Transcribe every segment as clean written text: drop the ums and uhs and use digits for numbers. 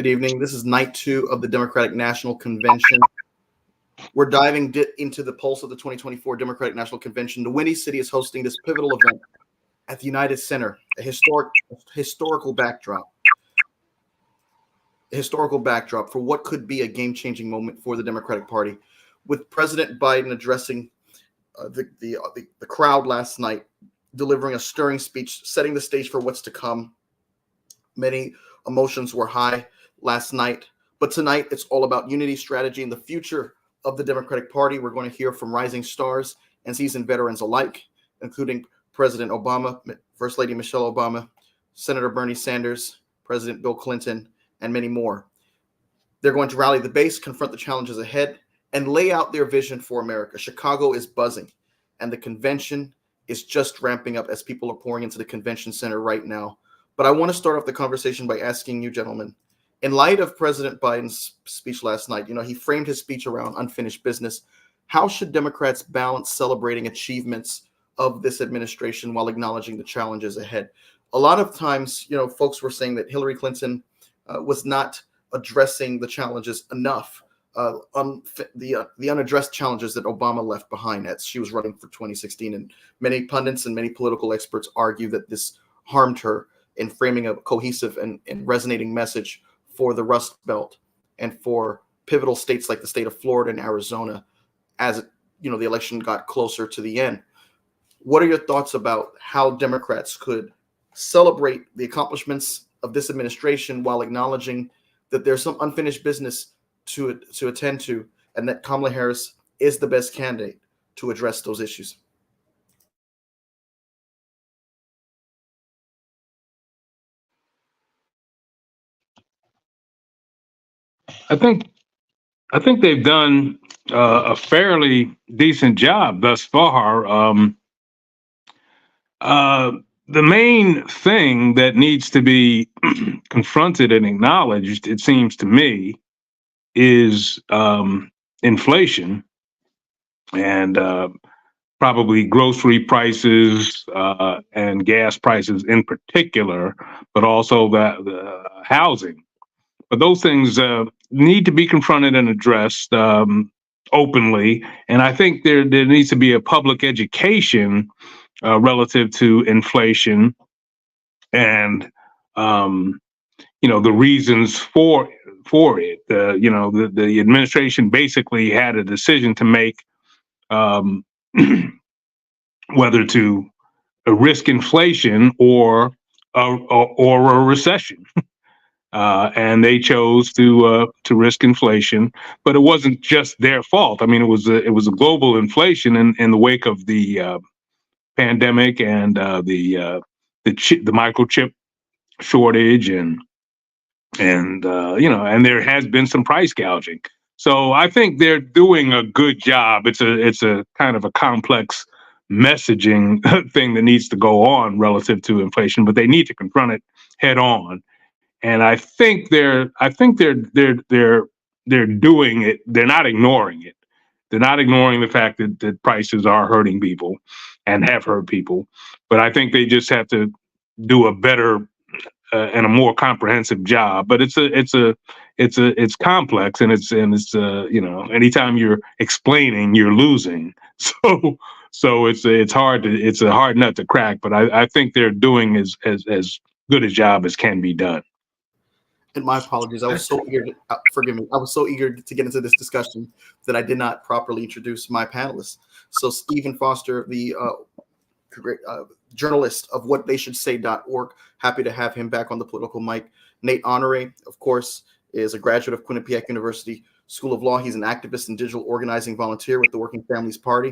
Good evening. This is night two of the Democratic National Convention. We're diving into the pulse of the 2024 Democratic National Convention. The Windy City is hosting this pivotal event at the United Center, a historical backdrop for what could be a game-changing moment for the Democratic Party, with President Biden addressing the crowd last night, delivering a stirring speech, setting the stage for what's to come. Many emotions were high last night, but tonight it's all about unity, strategy, and the future of the Democratic Party. We're going to hear from rising stars and seasoned veterans alike, including President Obama, First Lady Michelle Obama, Senator Bernie Sanders, President Bill Clinton, and many more. They're going to rally the base, confront the challenges ahead, and lay out their vision for America. Chicago is buzzing, and the convention is just ramping up as people are pouring into the convention center right now. But I want to start off the conversation by asking you, gentlemen, in light of President Biden's speech last night, he framed his speech around unfinished business. How should Democrats balance celebrating achievements of this administration while acknowledging the challenges ahead? A lot of times, folks were saying that Hillary Clinton was not addressing the challenges enough, the unaddressed challenges that Obama left behind as she was running for 2016. And many pundits and many political experts argue that this harmed her in framing a cohesive and resonating message for the Rust Belt and for pivotal states like the state of Florida and Arizona as the election got closer to the end. What are your thoughts about how Democrats could celebrate the accomplishments of this administration while acknowledging that there's some unfinished business to attend to, and that Kamala Harris is the best candidate to address those issues? I think they've done a fairly decent job thus far. The main thing that needs to be confronted and acknowledged, it seems to me, is inflation and probably grocery prices and gas prices in particular, but also the housing. But those things need to be confronted and addressed openly. And I think there needs to be a public education relative to inflation and, the reasons for it. The administration basically had a decision to make whether to risk inflation or a recession. And they chose to risk inflation, but it wasn't just their fault. I mean, it was a global inflation in the wake of the pandemic and the microchip shortage, and there has been some price gouging. So I think they're doing a good job. It's a kind of a complex messaging thing that needs to go on relative to inflation, but they need to confront it head on. And I think they're doing it. They're not ignoring it. They're not ignoring the fact that prices are hurting people and have hurt people. But I think they just have to do a better and a more comprehensive job. But it's complex, and it's anytime you're explaining, you're losing. So it's a hard nut to crack. But I think they're doing as good a job as can be done. And my apologies. I was so eager forgive me. I was so eager to get into this discussion that I did not properly introduce my panelists. So Stephen Foster, the journalist of whattheyshouldsay.org, happy to have him back on the political mic. Nate Honore, of course, is a graduate of Quinnipiac University School of Law. He's an activist and digital organizing volunteer with the Working Families Party.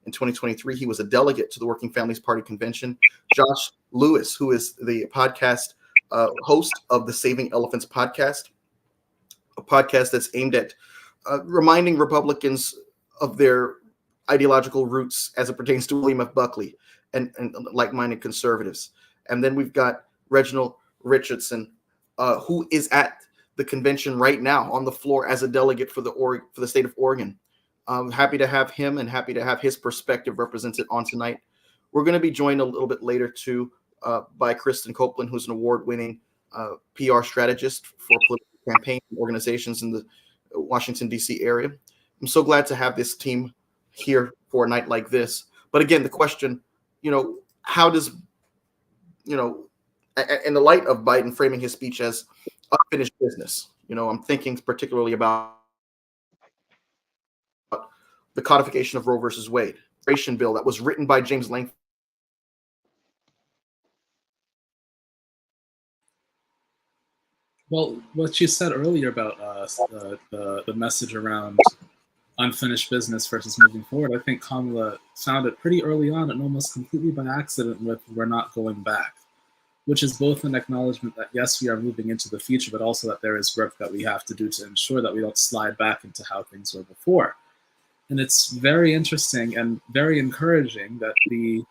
In 2023, he was a delegate to the Working Families Party convention. Josh Lewis, who is the podcast host of the Saving Elephants podcast, a podcast that's aimed at reminding Republicans of their ideological roots as it pertains to William F. Buckley and like-minded conservatives. And then we've got Reginald Richardson, who is at the convention right now on the floor as a delegate for the state of Oregon. Happy to have him and happy to have his perspective represented on tonight. We're going to be joined a little bit later too by Kristen Copeland, who's an award-winning PR strategist for political campaign organizations in the Washington, D.C. area. I'm so glad to have this team here for a night like this. But again, the question, how does, in the light of Biden framing his speech as unfinished business, I'm thinking particularly about the codification of Roe versus Wade, bill that was written by James Langford. Well, what you said earlier about the message around unfinished business versus moving forward, I think Kamala found it pretty early on and almost completely by accident with "we're not going back," which is both an acknowledgement that yes, we are moving into the future, but also that there is work that we have to do to ensure that we don't slide back into how things were before. And it's very interesting and very encouraging that the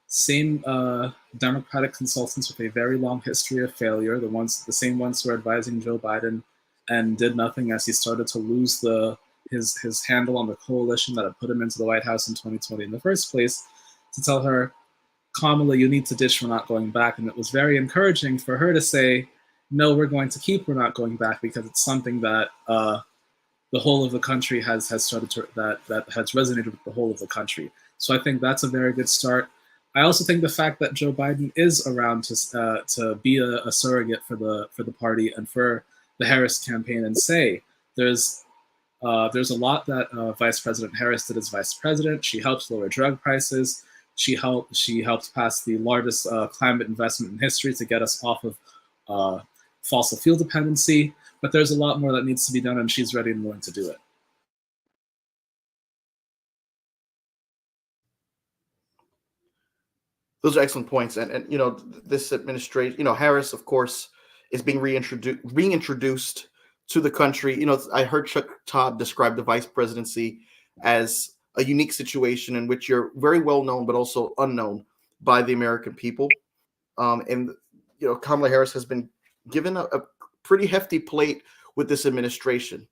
same Democratic consultants with a very long history of failure, the same ones who are advising Joe Biden and did nothing as he started to lose his handle on the coalition that had put him into the White House in 2020 in the first place, to tell her, Kamala, you need to ditch, we're not going back. And it was very encouraging for her to say, no, we're going to keep, we're not going back, because it's something that the whole of the country has started to, that has resonated with the whole of the country. So I think that's a very good start. I also think the fact that Joe Biden is around to be a surrogate for the party and for the Harris campaign, and say there's a lot that Vice President Harris did as vice president. She helped lower drug prices. She helped pass the largest climate investment in history to get us off of fossil fuel dependency. But there's a lot more that needs to be done, and she's ready and willing to do it. Those are excellent points. And this administration, Harris, of course, is being reintroduced to the country. I heard Chuck Todd describe the vice presidency as a unique situation in which you're very well known, but also unknown by the American people. And Kamala Harris has been given a pretty hefty plate with this administration.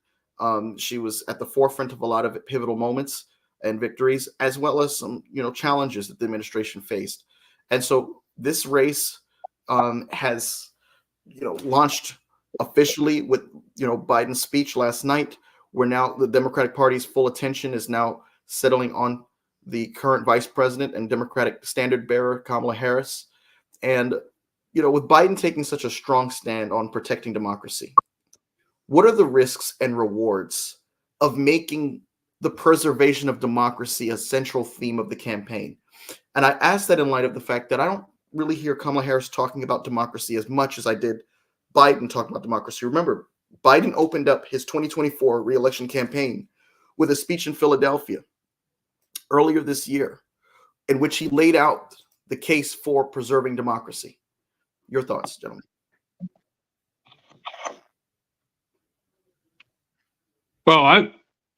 She was at the forefront of a lot of pivotal moments and victories, as well as some, challenges that the administration faced. And so this race has, launched officially with, Biden's speech last night, where now the Democratic Party's full attention is now settling on the current vice president and Democratic standard bearer, Kamala Harris. And, with Biden taking such a strong stand on protecting democracy, what are the risks and rewards of making the preservation of democracy a central theme of the campaign? And I ask that in light of the fact that I don't really hear Kamala Harris talking about democracy as much as I did Biden talking about democracy. Remember, Biden opened up his 2024 re-election campaign with a speech in Philadelphia earlier this year, in which he laid out the case for preserving democracy. Your thoughts, gentlemen? Well,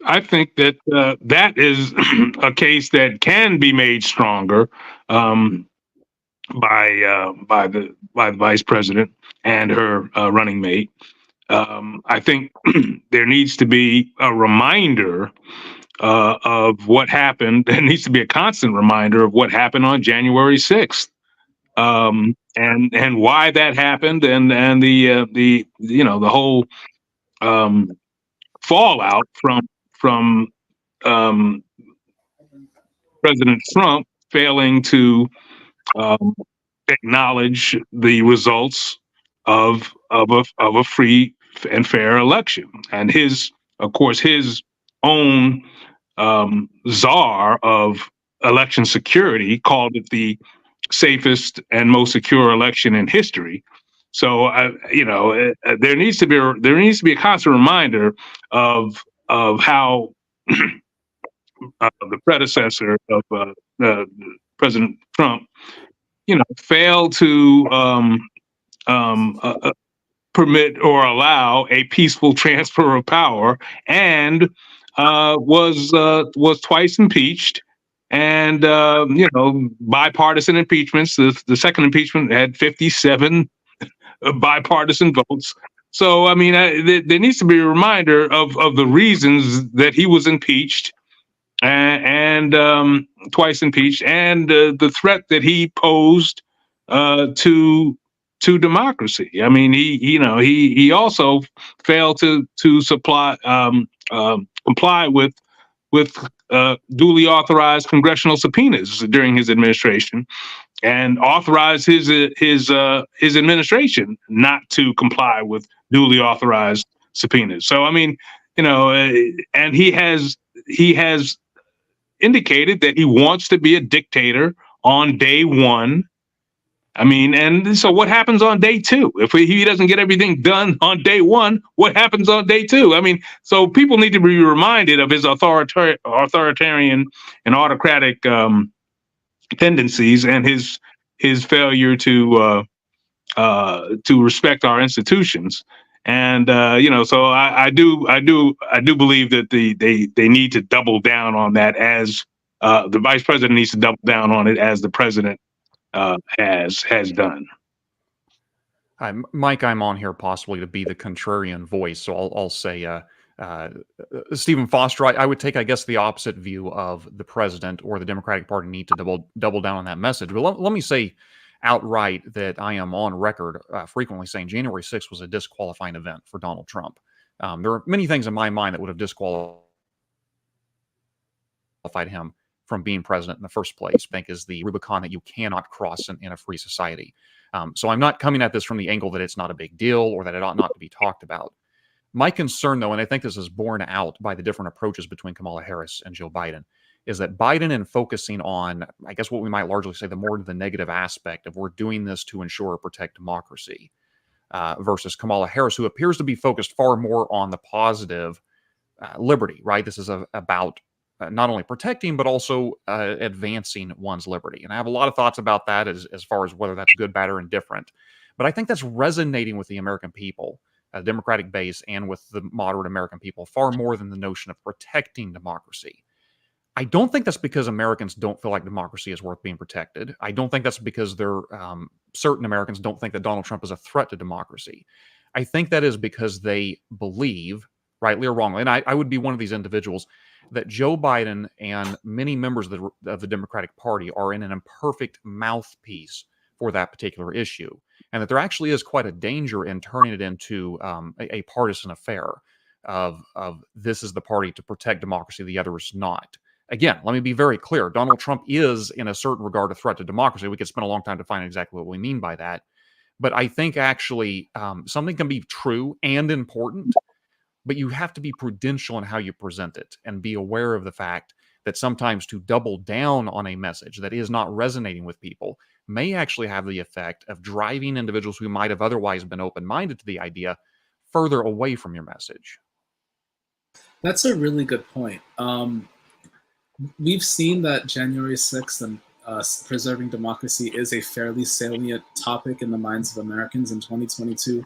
I think that that is a case that can be made stronger by the vice president and her running mate. I think there needs to be a reminder of what happened. There needs to be a constant reminder of what happened on January 6th, and why that happened, and the whole fallout from President Trump failing to acknowledge the results of a free and fair election, and his own czar of election security called it the safest and most secure election in history. So there needs to be a constant reminder of how the predecessor of President Trump, failed to permit or allow a peaceful transfer of power, and was twice impeached, and bipartisan impeachments. The second impeachment had 57 bipartisan votes. So I mean, there needs to be a reminder of the reasons that he was impeached, and twice impeached, and the threat that he posed to to democracy. I mean, he also failed to comply with duly authorized congressional subpoenas during his administration, and authorized his administration not to comply with duly authorized subpoenas. So I mean, and he has indicated that he wants to be a dictator on day one. I mean, and so what happens on day two? If he doesn't get everything done on day one, what happens on day two? I mean, so people need to be reminded of his authoritarian and autocratic tendencies, and his failure to respect our institutions. And so I do believe that they need to double down on that, as the vice president needs to double down on it, as the president has done. Hi, Mike, I'm on here possibly to be the contrarian voice, so I'll say, Stephen Foster, I would take, I guess, the opposite view of the president or the Democratic Party need to double down on that message. But let me say outright that I am on record frequently saying January 6th was a disqualifying event for Donald Trump. There are many things in my mind that would have disqualified him from being president in the first place. Bank is the Rubicon that you cannot cross in a free society. So I'm not coming at this from the angle that it's not a big deal or that it ought not to be talked about. My concern, though, and I think this is borne out by the different approaches between Kamala Harris and Joe Biden, is that Biden, in focusing on, I guess what we might largely say, the negative aspect of we're doing this to ensure or protect democracy, versus Kamala Harris, who appears to be focused far more on the positive liberty, right? This is about not only protecting, but also advancing one's liberty. And I have a lot of thoughts about that as far as whether that's good, bad, or indifferent. But I think that's resonating with the American people, Democratic base, and with the moderate American people far more than the notion of protecting democracy. I don't think that's because Americans don't feel like democracy is worth being protected. I don't think that's because certain Americans don't think that Donald Trump is a threat to democracy. I think that is because they believe, rightly or wrongly, and I would be one of these individuals, that Joe Biden and many members of the Democratic Party are in an imperfect mouthpiece for that particular issue, and that there actually is quite a danger in turning it into a partisan affair of this is the party to protect democracy, the other is not. Again, let me be very clear. Donald Trump is, in a certain regard, a threat to democracy. We could spend a long time defining exactly what we mean by that. But I think actually something can be true and important, but you have to be prudential in how you present it and be aware of the fact that sometimes to double down on a message that is not resonating with people may actually have the effect of driving individuals who might have otherwise been open-minded to the idea further away from your message. That's a really good point. We've seen that January 6th and preserving democracy is a fairly salient topic in the minds of Americans in 2022.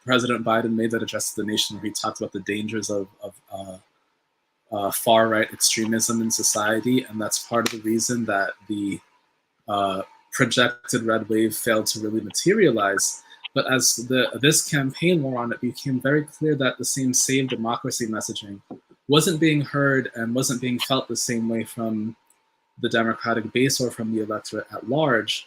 President Biden made that address to the nation where he talked about the dangers of far-right extremism in society, and that's part of the reason that the projected red wave failed to really materialize. But as this campaign wore on, it became very clear that the same Save Democracy messaging wasn't being heard and wasn't being felt the same way from the Democratic base or from the electorate at large,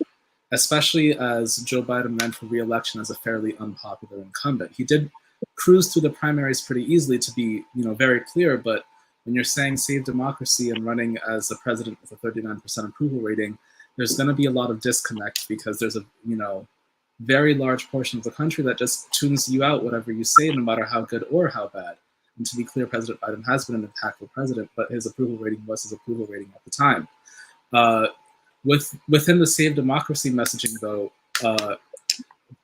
especially as Joe Biden ran for re-election as a fairly unpopular incumbent. He did cruise through the primaries pretty easily, to be very clear, but when you're saying Save Democracy and running as the president with a 39% approval rating, there's going to be a lot of disconnect because there's a very large portion of the country that just tunes you out whatever you say, no matter how good or how bad. And to be clear, President Biden has been an impactful president, but his approval rating was his approval rating at the time. Within the Save Democracy messaging, though,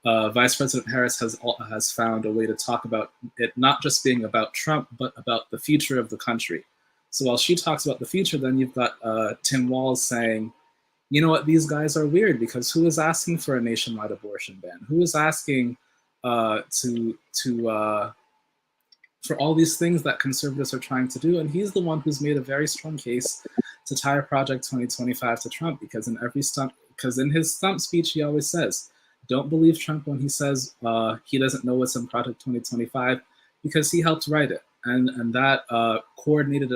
Vice President Harris has found a way to talk about it not just being about Trump, but about the future of the country. So while she talks about the future, then you've got Tim Walz saying, you know what, these guys are weird because who is asking for a nationwide abortion ban? Who is asking for all these things that conservatives are trying to do? And he's the one who's made a very strong case to tie Project 2025 to Trump, because in his stump speech, he always says, don't believe Trump when he says he doesn't know what's in Project 2025, because he helped write it. And that coordinated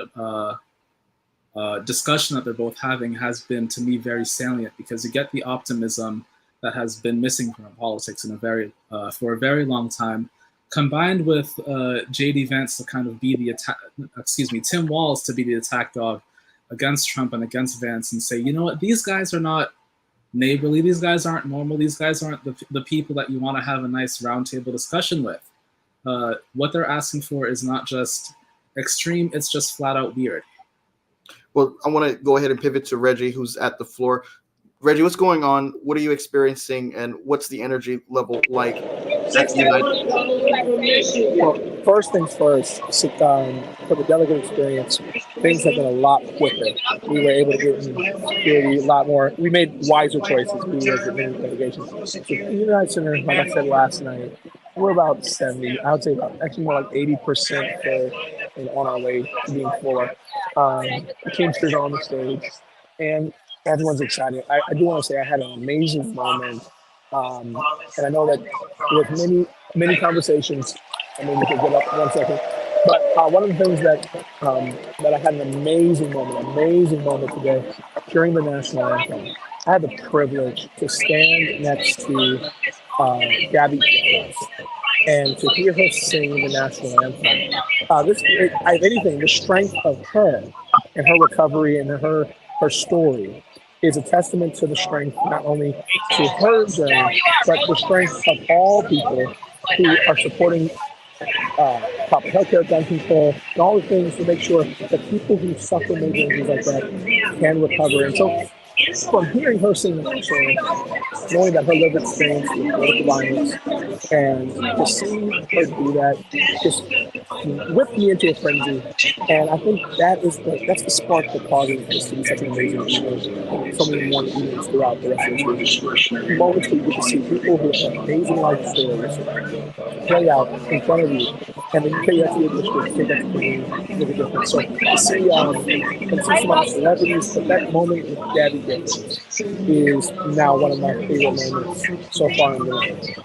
discussion that they're both having has been, to me, very salient, because you get the optimism that has been missing from politics in for a very long time, combined with J.D. Vance to kind of be the Tim Walz to be the attack dog against Trump and against Vance, and say, you know what, these guys are not neighborly, these guys aren't normal, these guys aren't the people that you want to have a nice roundtable discussion with. What they're asking for is not just extreme, it's just flat out weird. Well, I want to go ahead and pivot to Reggie, who's at the floor. Reggie, what's going on? What are you experiencing, and what's the energy level like at United? Well, first things first, for the delegate experience, things have been a lot quicker. We were able to get in security a lot more. We made wiser choices. We were at many delegations. So the United Center, like I said last night, we're about 70. I would say actually more like 80% full and on our way to being fuller. The Teamsters are on the stage, and everyone's excited. I do want to say I had an amazing moment, and I know that with many conversations, I mean, we can get up 1 second. But one of the things that I had an amazing moment today during the national anthem. I had the privilege to stand next to Gabby Jones and to hear her sing the national anthem. If anything, the strength of her and her recovery and her story is a testament to the strength not only to her journey, but the strength of all people who are supporting proper healthcare, gun control, and all the things to make sure that people who suffer major injuries like that can recover. And so, from hearing her sing the national anthem, knowing that her lived experience with political violence, and to seeing her do that just whipped me into a frenzy. And I think that's the spark that causes this to be such an amazing experience. So many more evenings throughout the rest of this week. Moments where you get to see people who have amazing life stories play out in front of you, and then you take that to your district, take that to the make a difference. So to see some of the celebrities, but that moment with Gabby is now one of my favorite moments so far in the night.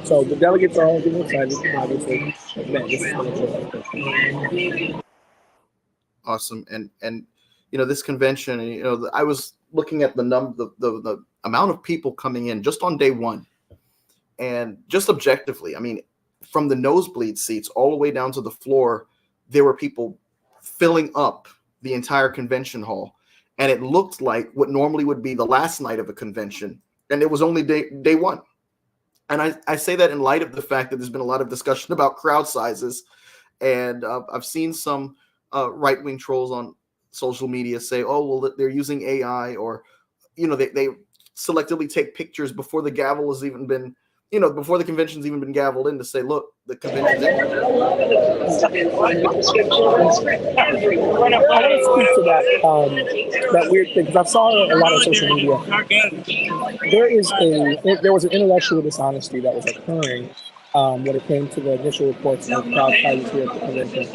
So the delegates are all getting excited. Obviously, man, this is going to be Awesome. And this convention, I was looking at the amount of people coming in just on day one, and just objectively, I mean, from the nosebleed seats all the way down to the floor, there were people filling up the entire convention hall. And it looked like what normally would be the last night of a convention. And it was only day one. And I say that in light of the fact that there's been a lot of discussion about crowd sizes. And I've seen some right-wing trolls on social media say, oh, well, they're using AI, or, they selectively take pictures before the gavel has even been, before the convention's even been gaveled in, to say, look, the convention's in. I want to speak to that weird thing, because I saw a lot on social media. There was an intellectual dishonesty that was occurring when it came to the initial reports of crowd sizes here at the convention.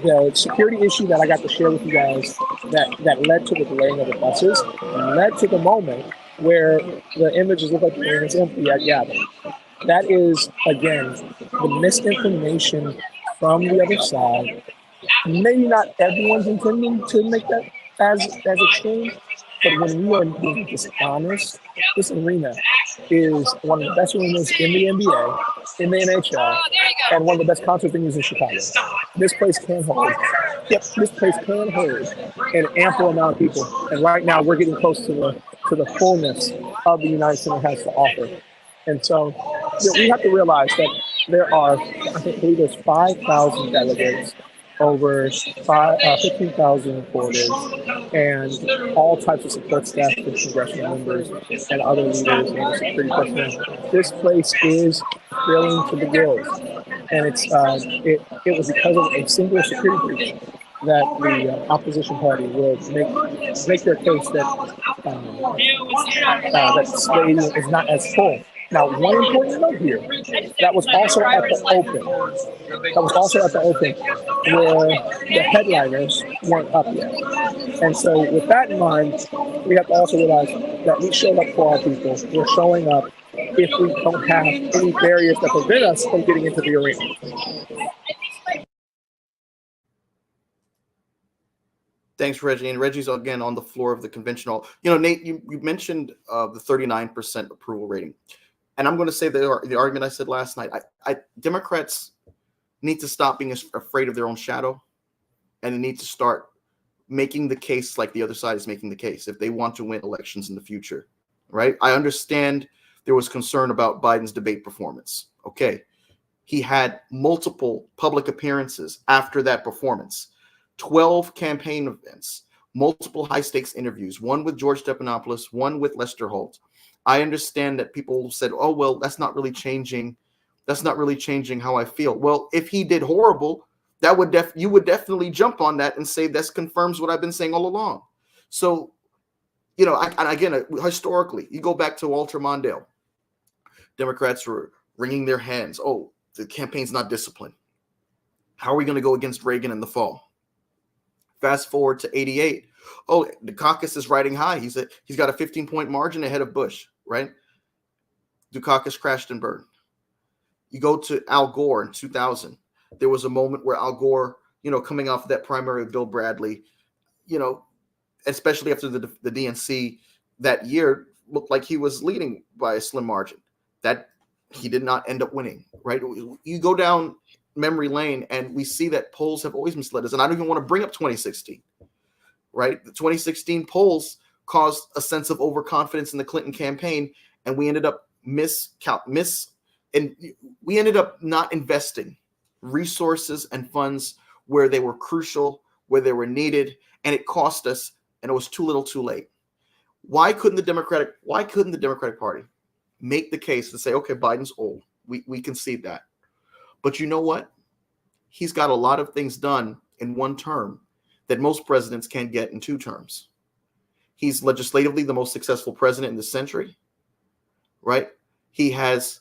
The security issue that I got to share with you guys that led to the delaying of the buses led to the moment where the images look like the room is empty at Gavin. That is, again, the misinformation from the other side. Maybe not everyone's intending to make that as extreme, but when we are being dishonest, this arena is one of the best arenas in the NBA, in the NHL, and one of the best concert venues in Chicago. This place can hold. Yep, this place can hold an ample amount of people. And right now, we're getting close to the fullness of the United Center has to offer. And so we have to realize that there are, I believe there's 5,000 delegates, over 15,000 reporters, and all types of support staff and congressional members and other leaders and security personnel. This place is filling to the gills. And it was because of a single security breach that the opposition party would make their case that that stadium is not as full. Now, one important note here, that was also at the Open. Where the headliners weren't up yet. And so with that in mind, we have to also realize that we showed up for our people. We're showing up if we don't have any barriers that prevent us from getting into the arena. Thanks, Reggie. And Reggie's again on the floor of the convention. You know, Nate, you mentioned the 39% approval rating. And I'm going to say the argument I said last night. Democrats need to stop being afraid of their own shadow, and they need to start making the case like the other side is making the case if they want to win elections in the future, right? I understand there was concern about Biden's debate performance. Okay. He had multiple public appearances after that performance, 12 campaign events, multiple high-stakes interviews, one with George Stephanopoulos, one with Lester Holt. I understand that people said, oh, well, that's not really changing. That's not really changing how I feel. Well, if he did horrible, that would you would definitely jump on that and say this confirms what I've been saying all along. So, you know, and again, historically, you go back to Walter Mondale. Democrats were wringing their hands. Oh, the campaign's not disciplined. How are we going to go against Reagan in the fall? Fast forward to 88. Oh, Dukakis is riding high. He's got a 15-point margin ahead of Bush, right? Dukakis crashed and burned. You go to Al Gore in 2000. There was a moment where Al Gore, you know, coming off of that primary with Bill Bradley, you know, especially after the DNC that year, looked like he was leading by a slim margin. That he did not end up winning, right? You go down memory lane and we see that polls have always misled us. And I don't even want to bring up 2016, right? The 2016 polls caused a sense of overconfidence in the Clinton campaign, and we ended up we ended up not investing resources and funds where they were crucial, where they were needed, and it cost us, and it was too little too late. Why couldn't the Democratic Party make the case to say, okay, Biden's old. We concede that. But you know what? He's got a lot of things done in one term that most presidents can't get in 2 terms. He's legislatively the most successful president in the century, right? He has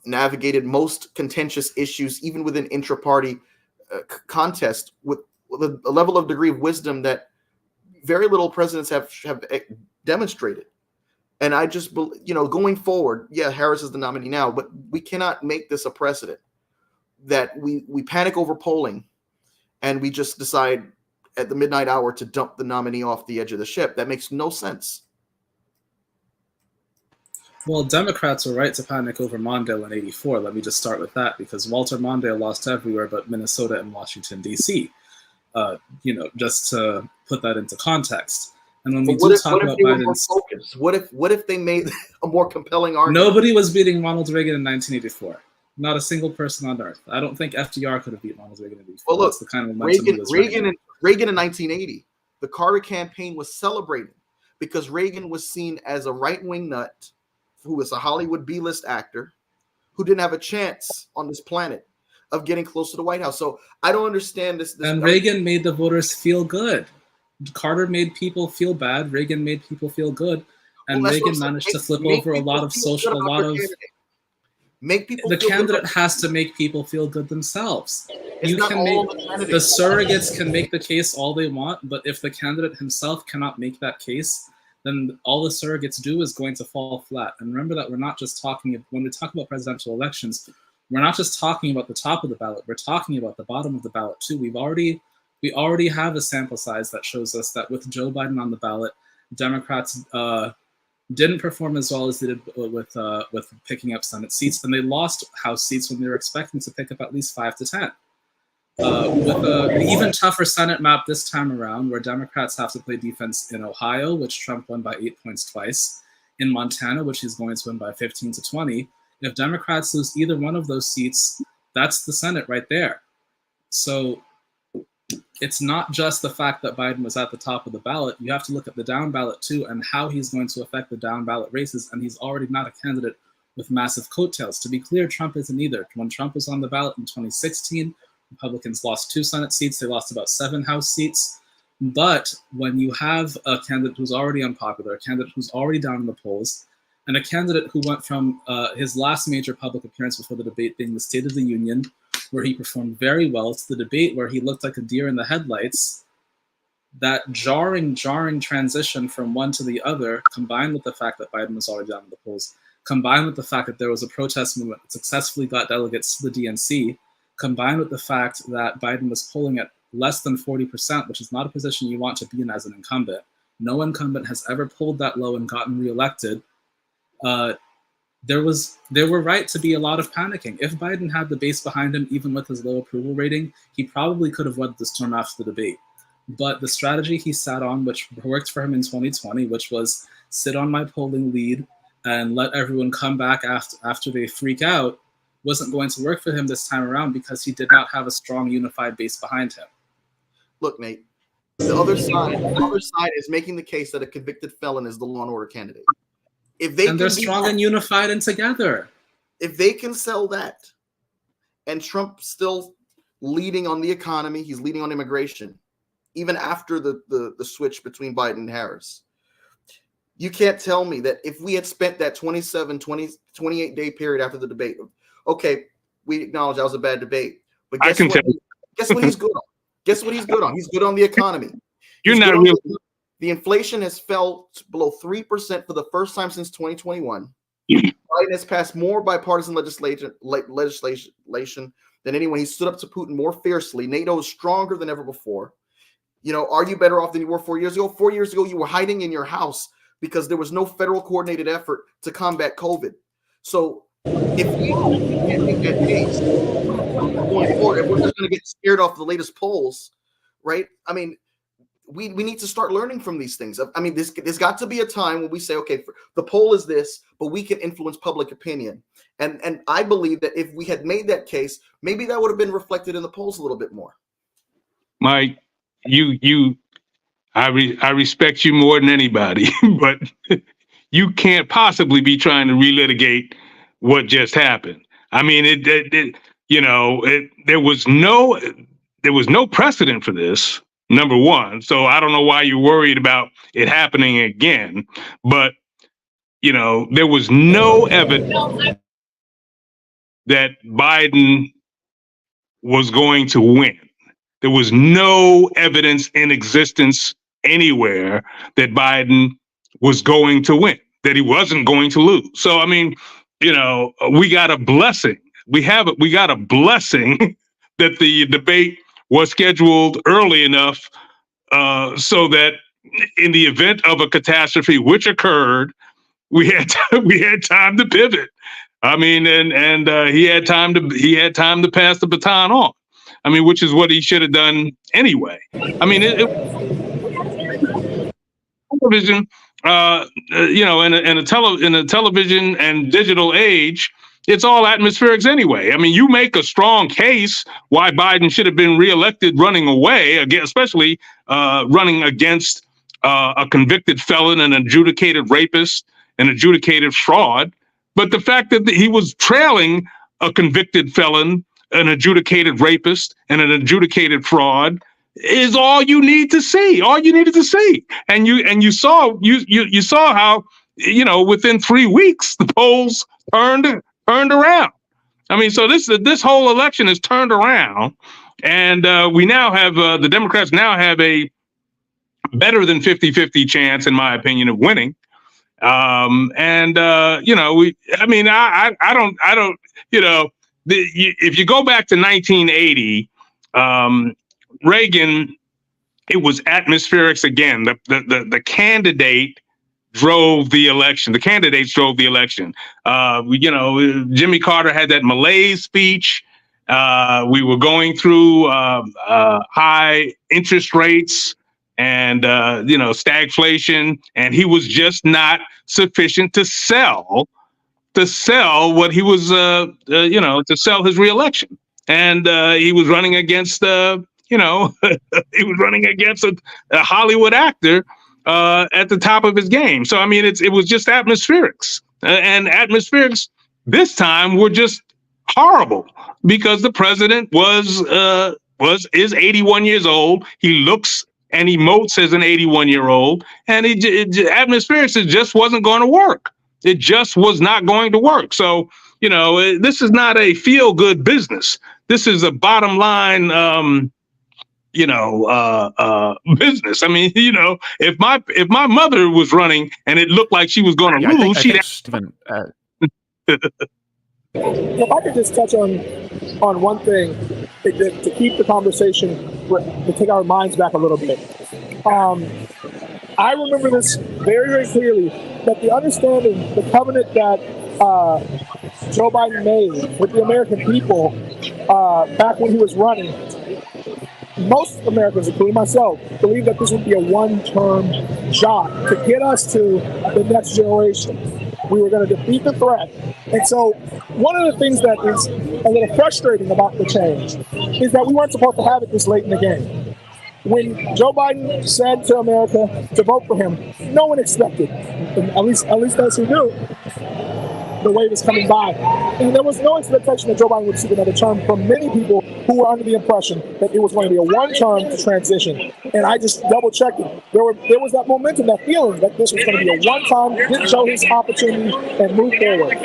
navigated most contentious issues, even within intra-party contest, with a level of degree of wisdom that very little presidents have demonstrated. And I just, you know, going forward, yeah, Harris is the nominee now, but we cannot make this a precedent that we panic over polling and we just decide at the midnight hour to dump the nominee off the edge of the ship. That makes no sense. Well, Democrats were right to panic over Mondale in '84. Let me just start with that, because Walter Mondale lost everywhere but Minnesota and Washington, D.C. You know, just to put that into context. And when we do talk about Biden's, what if they made a more compelling argument? Nobody was beating Ronald Reagan in 1984. Not a single person on earth. I don't think FDR could have beat Ronald Reagan in 1984. Well, look, that's the kind of momentum he was Reagan in 1980. The Carter campaign was celebrated because Reagan was seen as a right-wing nut who was a Hollywood B-list actor who didn't have a chance on this planet of getting close to the White House. So I don't understand this. And Reagan made the voters feel good. Carter made people feel bad. Reagan made people feel good. And Reagan managed to flip over a lot of make people. The candidate has to make people feel good themselves. The surrogates can make the case all they want, but if the candidate himself cannot make that case, then all the surrogates do is going to fall flat. And remember that we're not just talking, when we talk about presidential elections, we're not just talking about the top of the ballot, we're talking about the bottom of the ballot too. We already have a sample size that shows us that with Joe Biden on the ballot, Democrats didn't perform as well as they did with picking up Senate seats, and they lost House seats when they were expecting to pick up at least 5 to 10. With an even tougher Senate map this time around, where Democrats have to play defense in Ohio, which Trump won by 8 points twice, in Montana, which he's going to win by 15 to 20. If Democrats lose either one of those seats, that's the Senate right there. So it's not just the fact that Biden was at the top of the ballot. You have to look at the down ballot too and how he's going to affect the down ballot races. And he's already not a candidate with massive coattails. To be clear, Trump isn't either. When Trump was on the ballot in 2016, Republicans lost 2 Senate seats. They lost about 7 House seats. But when you have a candidate who's already unpopular, a candidate who's already down in the polls, and a candidate who went from his last major public appearance before the debate being the State of the Union, where he performed very well, to the debate where he looked like a deer in the headlights, that jarring transition from one to the other, combined with the fact that Biden was already down in the polls, combined with the fact that there was a protest movement that successfully got delegates to the DNC, combined with the fact that Biden was polling at less than 40%, which is not a position you want to be in as an incumbent. No incumbent has ever pulled that low and gotten reelected. There were right to be a lot of panicking. If Biden had the base behind him, even with his low approval rating, he probably could have weathered the storm after the debate. But the strategy he sat on, which worked for him in 2020, which was sit on my polling lead and let everyone come back after they freak out, wasn't going to work for him this time around because he did not have a strong unified base behind him. Look, Nate, the other side is making the case that a convicted felon is the law and order candidate. If they and they're strong and unified and together. If they can sell that, and Trump still leading on the economy, he's leading on immigration, even after the switch between Biden and Harris. You can't tell me that if we had spent that 28-day period after the debate, okay, we acknowledge that was a bad debate, but guess what he's good on? Guess what he's good on? He's good on the economy. You're not really. The inflation has fell below 3% for the first time since 2021. Biden has passed more bipartisan legislation than anyone. He stood up to Putin more fiercely. NATO is stronger than ever before. You know, are you better off than you were 4 years ago? 4 years ago, you were hiding in your house because there was no federal coordinated effort to combat COVID. So if we can't make that case going forward, if we're just going to get scared off the latest polls, right? I mean, we need to start learning from these things. I mean, there's got to be a time when we say, okay, the poll is this, but we can influence public opinion. And I believe that if we had made that case, maybe that would have been reflected in the polls a little bit more. Mike, I respect you more than anybody, but you can't possibly be trying to relitigate what just happened. I mean, there was no precedent for this. Number one, so I don't know why you're worried about it happening again, but there was no evidence that Biden was going to win. There was no evidence in existence anywhere that Biden was going to win, that he wasn't going to lose. So, I mean, we got a blessing. We got a blessing that the debate was scheduled early enough so that in the event of a catastrophe, which occurred, we had time to pivot. I mean, and he had time to pass the baton on. I mean, which is what he should have done anyway. I mean, television, in a television and digital age, it's all atmospherics anyway. I mean, you make a strong case why Biden should have been reelected running away, especially running against a convicted felon, an adjudicated rapist, an adjudicated fraud. But the fact that he was trailing a convicted felon, an adjudicated rapist, and an adjudicated fraud is all you need to see. All you needed to see, and you saw how within 3 weeks the polls turned around. I mean, so this whole election is turned around, and we now have the Democrats now have a better than 50-50 chance, in my opinion, of winning. If you go back to 1980, Reagan, it was atmospherics again. The candidate drove the election. The candidates drove the election. Jimmy Carter had that malaise speech. We were going through high interest rates and stagflation, and he was just not sufficient to sell what he was to sell his reelection. And he was running against he was running against a Hollywood actor at the top of his game. So I mean, it was just atmospherics, and atmospherics this time were just horrible because the president is 81 years old. He looks and emotes as an 81-year-old, and atmospherics just wasn't going to work. It just was not going to work. So this is not a feel-good business. This is a bottom line business. I mean, if my mother was running and it looked like she was going to lose, she'd Stephen, if I could just touch on one thing to keep the conversation take our minds back a little bit. I remember this very, very clearly, that the understanding, the covenant that Joe Biden made with the American people back when he was running, most Americans, including myself, believe that this would be a one-term job to get us to the next generation. We were going to defeat the threat. And so one of the things that is a little frustrating about the change is that we weren't supposed to have it this late in the game. When Joe Biden said to America to vote for him, no one expected, at least those who knew, the wave is coming by. And there was no expectation that Joe Biden would see another term from many people who were under the impression that it was going to be a one-term to transition. And I just double-checked it. There was that momentum, that feeling that this was going to be a one-time, didn't show his opportunity, and move forward.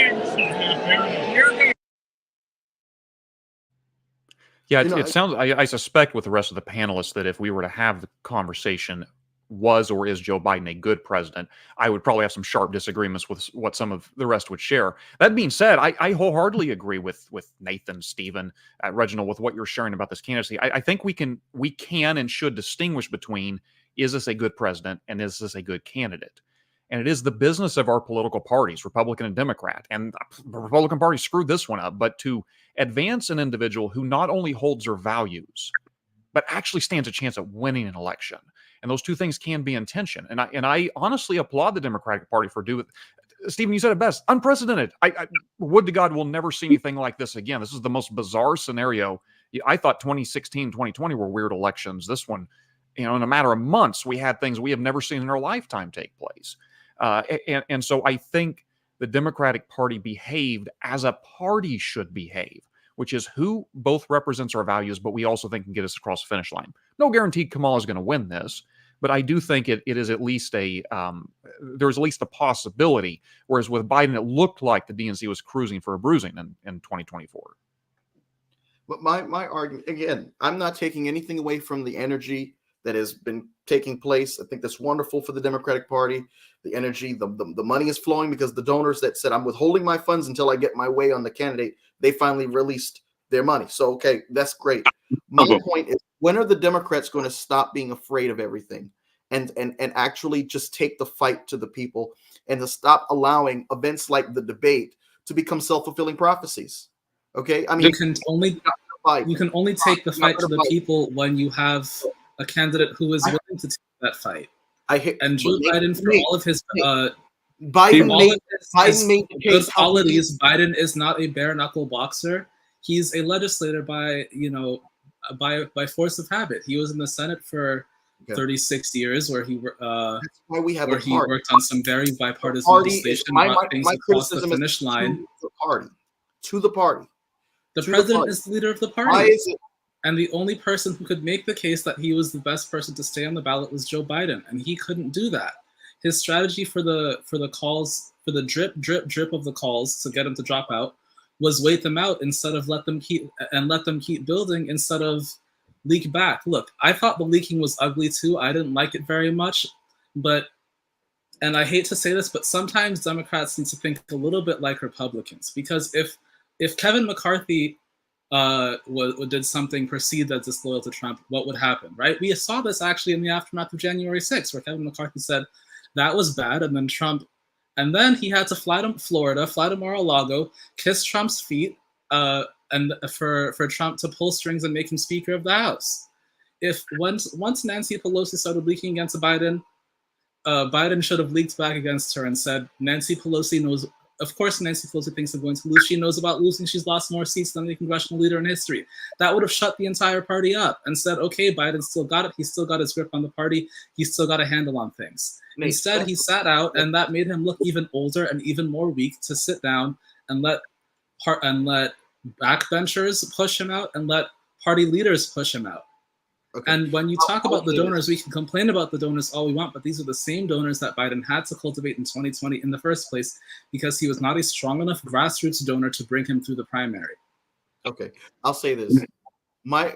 Yeah, it sounds. I suspect with the rest of the panelists that if we were to have the conversation, was or is Joe Biden a good president, I would probably have some sharp disagreements with what some of the rest would share. That being said, I wholeheartedly agree with Nathan, Stephen, Reginald, with what you're sharing about this candidacy. I think we can and should distinguish between, is this a good president and is this a good candidate? And it is the business of our political parties, Republican and Democrat, and the Republican Party screwed this one up, but to advance an individual who not only holds their values, but actually stands a chance at winning an election. And those two things can be in tension. And I honestly applaud the Democratic Party for doing it. Stephen, you said it best. Unprecedented. I would to God we'll never see anything like this again. This is the most bizarre scenario. I thought 2016, 2020 were weird elections. This one, in a matter of months, we had things we have never seen in our lifetime take place. And so I think the Democratic Party behaved as a party should behave, which is who both represents our values, but we also think can get us across the finish line. No guarantee Kamala is going to win this, but I do think it is at least there's at least a possibility, whereas with Biden, it looked like the DNC was cruising for a bruising in 2024. But my argument, again, I'm not taking anything away from the energy that has been taking place. I think that's wonderful for the Democratic Party. The energy, the money is flowing because the donors that said, I'm withholding my funds until I get my way on the candidate, they finally released their money. So, okay, that's great. My point is, when are the Democrats going to stop being afraid of everything and actually just take the fight to the people and to stop allowing events like the debate to become self-fulfilling prophecies? Okay, I mean, you can only take the fight to the people when you have a candidate who is willing to take that fight. And Joe Biden, for all of his good qualities, Biden is not a bare knuckle boxer. He's a legislator by force of habit. He was in the Senate for 36 years, where he worked on some very bipartisan legislation, brought things across the finish line. To the party. The president is the leader of the party. Why is it? And the only person who could make the case that he was the best person to stay on the ballot was Joe Biden, and he couldn't do that. His strategy for the calls, for the drip of the calls to get him to drop out, was wait them out instead of let them keep building instead of leak back. Look, I thought the leaking was ugly too. I didn't like it very much, and I hate to say this, but sometimes Democrats need to think a little bit like Republicans, because if Kevin McCarthy did something perceived as disloyal to Trump, what would happen, right? We saw this actually in the aftermath of January 6th, where Kevin McCarthy said that was bad, and then he had to fly to Florida, fly to Mar-a-Lago, kiss Trump's feet, and for Trump to pull strings and make him Speaker of the House. Once Nancy Pelosi started leaking against Biden, Biden should have leaked back against her and said, Nancy Pelosi knows. Of course, Nancy Pelosi thinks they're going to lose. She knows about losing. She's lost more seats than any congressional leader in history. That would have shut the entire party up and said, okay, Biden still got it. He's still got his grip on the party. He's still got a handle on things. Instead, he sat out, and that made him look even older and even more weak to sit down and let backbenchers push him out and let party leaders push him out. Okay. And when you talk about the donors, we can complain about the donors all we want, but these are the same donors that Biden had to cultivate in 2020 in the first place, because he was not a strong enough grassroots donor to bring him through the primary. Okay, I'll say this. I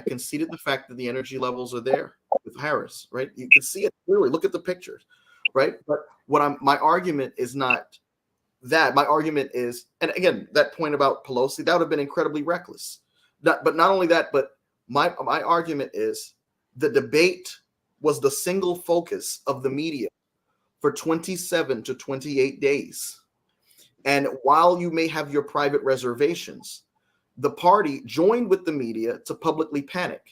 conceded the fact that the energy levels are there with Harris, right? You can see it clearly. Look at the pictures, right? But my argument is not that. My argument is, and again, that point about Pelosi, that would have been incredibly reckless. But not only that, but My argument is the debate was the single focus of the media for 27 to 28 days. And while you may have your private reservations, the party joined with the media to publicly panic.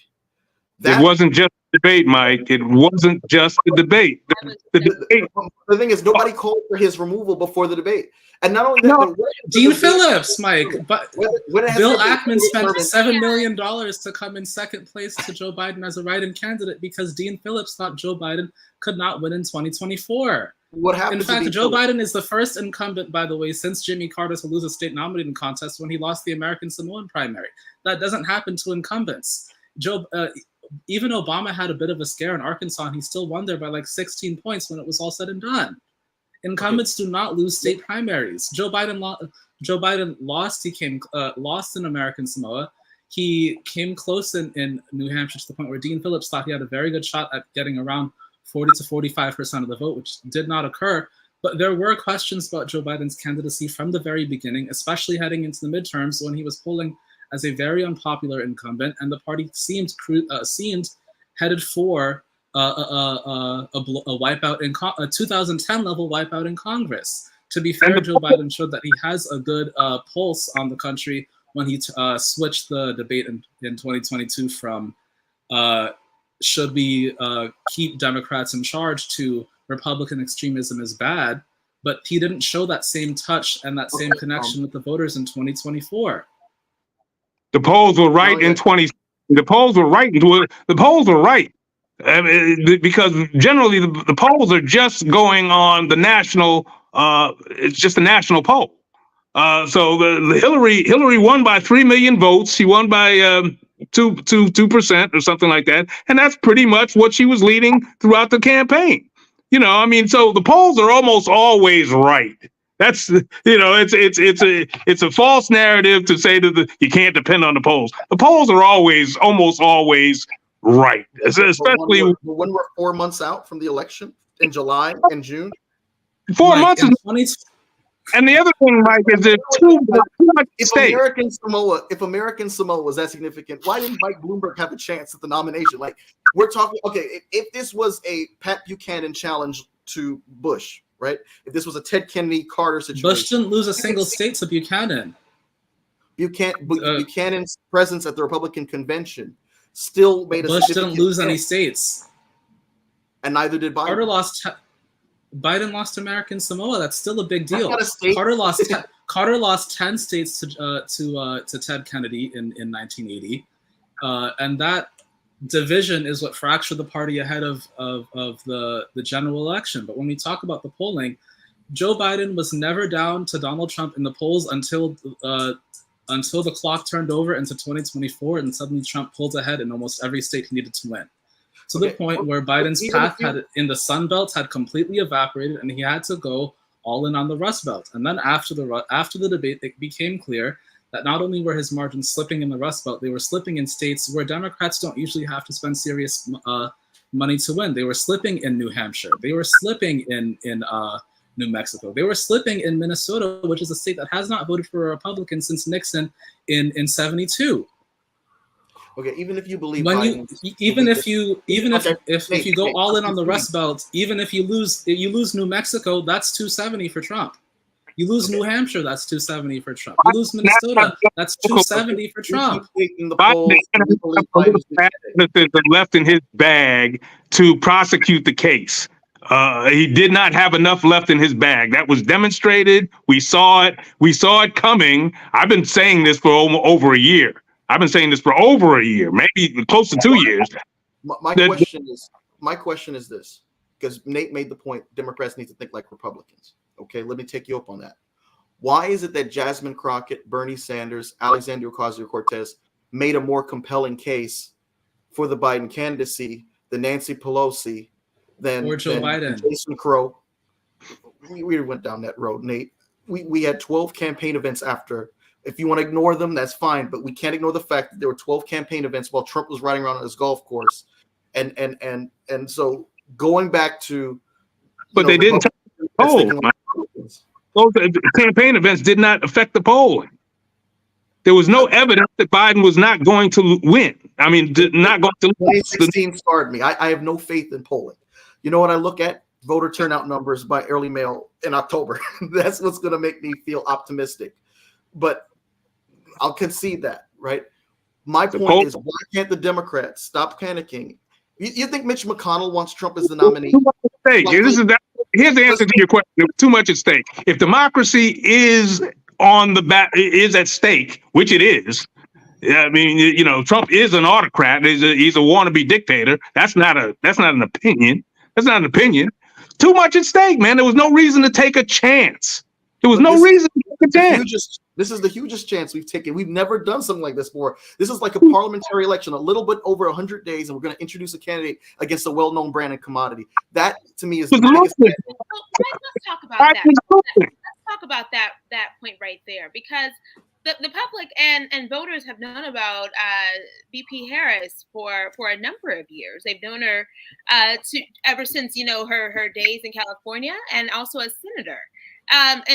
It wasn't just a debate, Mike. It wasn't just a debate. The thing is, nobody called for his removal before the debate. And not only that, Dean Phillips, Mike. But Bill Ackman spent $7 million to come in second place to Joe Biden as a write-in candidate because Dean Phillips thought Joe Biden could not win in 2024. What happened? In fact, Joe Biden is the first incumbent, by the way, since Jimmy Carter to lose a state nominating contest when he lost the American Samoan primary. That doesn't happen to incumbents. Even Obama had a bit of a scare in Arkansas, and he still won there by like 16 points when it was all said and done. Incumbents do not lose state primaries. Joe Biden lost. He lost in American Samoa. He came close in New Hampshire to the point where Dean Phillips thought he had a very good shot at getting around 40 to 45% of the vote, which did not occur. But there were questions about Joe Biden's candidacy from the very beginning, especially heading into the midterms when he was polling as a very unpopular incumbent, and the party seemed headed for a wipeout in a 2010 level wipeout in Congress. To be fair, Joe Biden showed that he has a good pulse on the country when he switched the debate in 2022 from should we keep Democrats in charge to Republican extremism is bad, but he didn't show that same touch and that same connection with the voters in 2024. The polls were right in 20. The polls were right. The polls were right because generally the polls are just going on the national. It's just a national poll. So the Hillary won by 3 million votes. She won by 2% or something like that, and that's pretty much what she was leading throughout the campaign. I mean, so the polls are almost always right. That's it's a false narrative to say that you can't depend on the polls. The polls are almost always right, especially when we're 4 months out from the election in July and June. 4 months. And the other thing, Mike, is that too much stake. If American Samoa was that significant, why didn't Mike Bloomberg have a chance at the nomination? Like, we're talking, okay, if this was a Pat Buchanan challenge to Bush, right? If this was a Ted Kennedy Carter situation, Bush didn't lose a single state to Buchanan. Buchanan's presence at the Republican convention still made Bush didn't lose any states, and neither did Biden. Biden lost American Samoa. That's still a big deal. A Carter lost 10 states to Ted Kennedy in 1980, and that division is what fractured the party ahead of the general election. But when we talk about the polling, Joe Biden was never down to Donald Trump in the polls until the clock turned over into 2024, and suddenly Trump pulled ahead in almost every state he needed to win. To the point where Biden's path in the Sun Belt had completely evaporated, and he had to go all in on the Rust Belt. And then after the debate, it became clear that not only were his margins slipping in the Rust Belt, they were slipping in states where Democrats don't usually have to spend serious money to win. They were slipping in New Hampshire. They were slipping in New Mexico. They were slipping in Minnesota, which is a state that has not voted for a Republican since Nixon in 72. Okay, even if you believe if you go all in on the Rust Belt, even if you lose New Mexico, that's 270 for Trump. You lose New Hampshire, that's 270 for Trump. You lose Minnesota, that's 270 for Trump. Biden left in his bag to prosecute the case. He did not have enough left in his bag. That was demonstrated. We saw it. We saw it coming. I've been saying this for over a year. Maybe close to 2 years. My question is this, because Nate made the point, Democrats need to think like Republicans. Okay, let me take you up on that. Why is it that Jasmine Crockett, Bernie Sanders, Alexandria Ocasio-Cortez made a more compelling case for the Biden candidacy than Nancy Pelosi, than Biden, Jason Crow? We went down that road, Nate. We had 12 campaign events after. If you want to ignore them, that's fine, but we can't ignore the fact that there were 12 campaign events while Trump was riding around on his golf course, and so going back to, but they didn't touch the poll. Those campaign events did not affect the polling. There was no evidence that Biden was not going to win. I mean, not going to lose. 2016 scarred me. I have no faith in polling. You know what I look at? Voter turnout numbers by early mail in October. That's what's going to make me feel optimistic. But I'll concede that, right? My point is, why can't the Democrats stop panicking? You think Mitch McConnell wants Trump as the nominee? Here's the answer to your question. Too much at stake. If democracy is at stake, which it is. I mean, you know, Trump is an autocrat. He's a wannabe dictator. That's not an opinion. That's not an opinion. Too much at stake, man. There was no reason to take a chance. There was no reason to take a chance. This is the hugest chance we've taken. We've never done something like this before. This is like a parliamentary election, a little bit over 100 days, and we're going to introduce a candidate against a well-known brand and commodity. That, to me, is the biggest. Let's talk about that. Let's talk about that point right there, because the public and voters have known about VP Harris for a number of years. They've known her ever since, you know, her days in California, and also as senator. And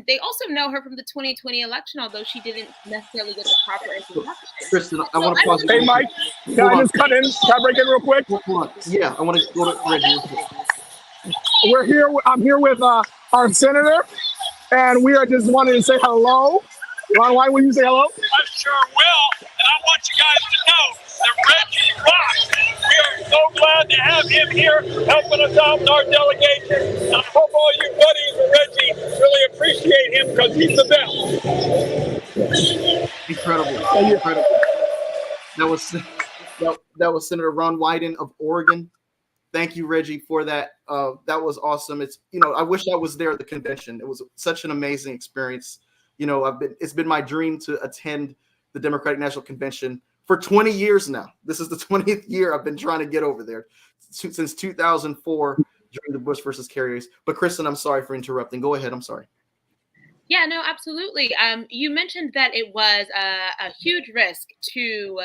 they also know her from the 2020 election, although she didn't necessarily get the proper introduction. Kristen, I want to pause. Hey, Mike, can I just cut in? Can I break in real quick? Hold on. Yeah, I want to go to Reggie. We're here. I'm here with our senator, and we are just wanting to say hello. Ron, why will you say hello? I sure will, and I want you guys to know that Reggie rocks. We are so glad to have him here helping us out with our delegation. And I hope all you buddies with Reggie really appreciate him, because he's the best. Incredible. That was Senator Ron Wyden of Oregon. Thank you, Reggie, for that. That was awesome. It's, you know, I wish I was there at the convention. It was such an amazing experience. You know, it's been my dream to attend the Democratic National Convention for 20 years now. This is the 20th year I've been trying to get over there since 2004 during the Bush versus Kerry race. But Kristen, I'm sorry for interrupting. Go ahead. I'm sorry. Yeah, no, absolutely. You mentioned that it was a huge risk to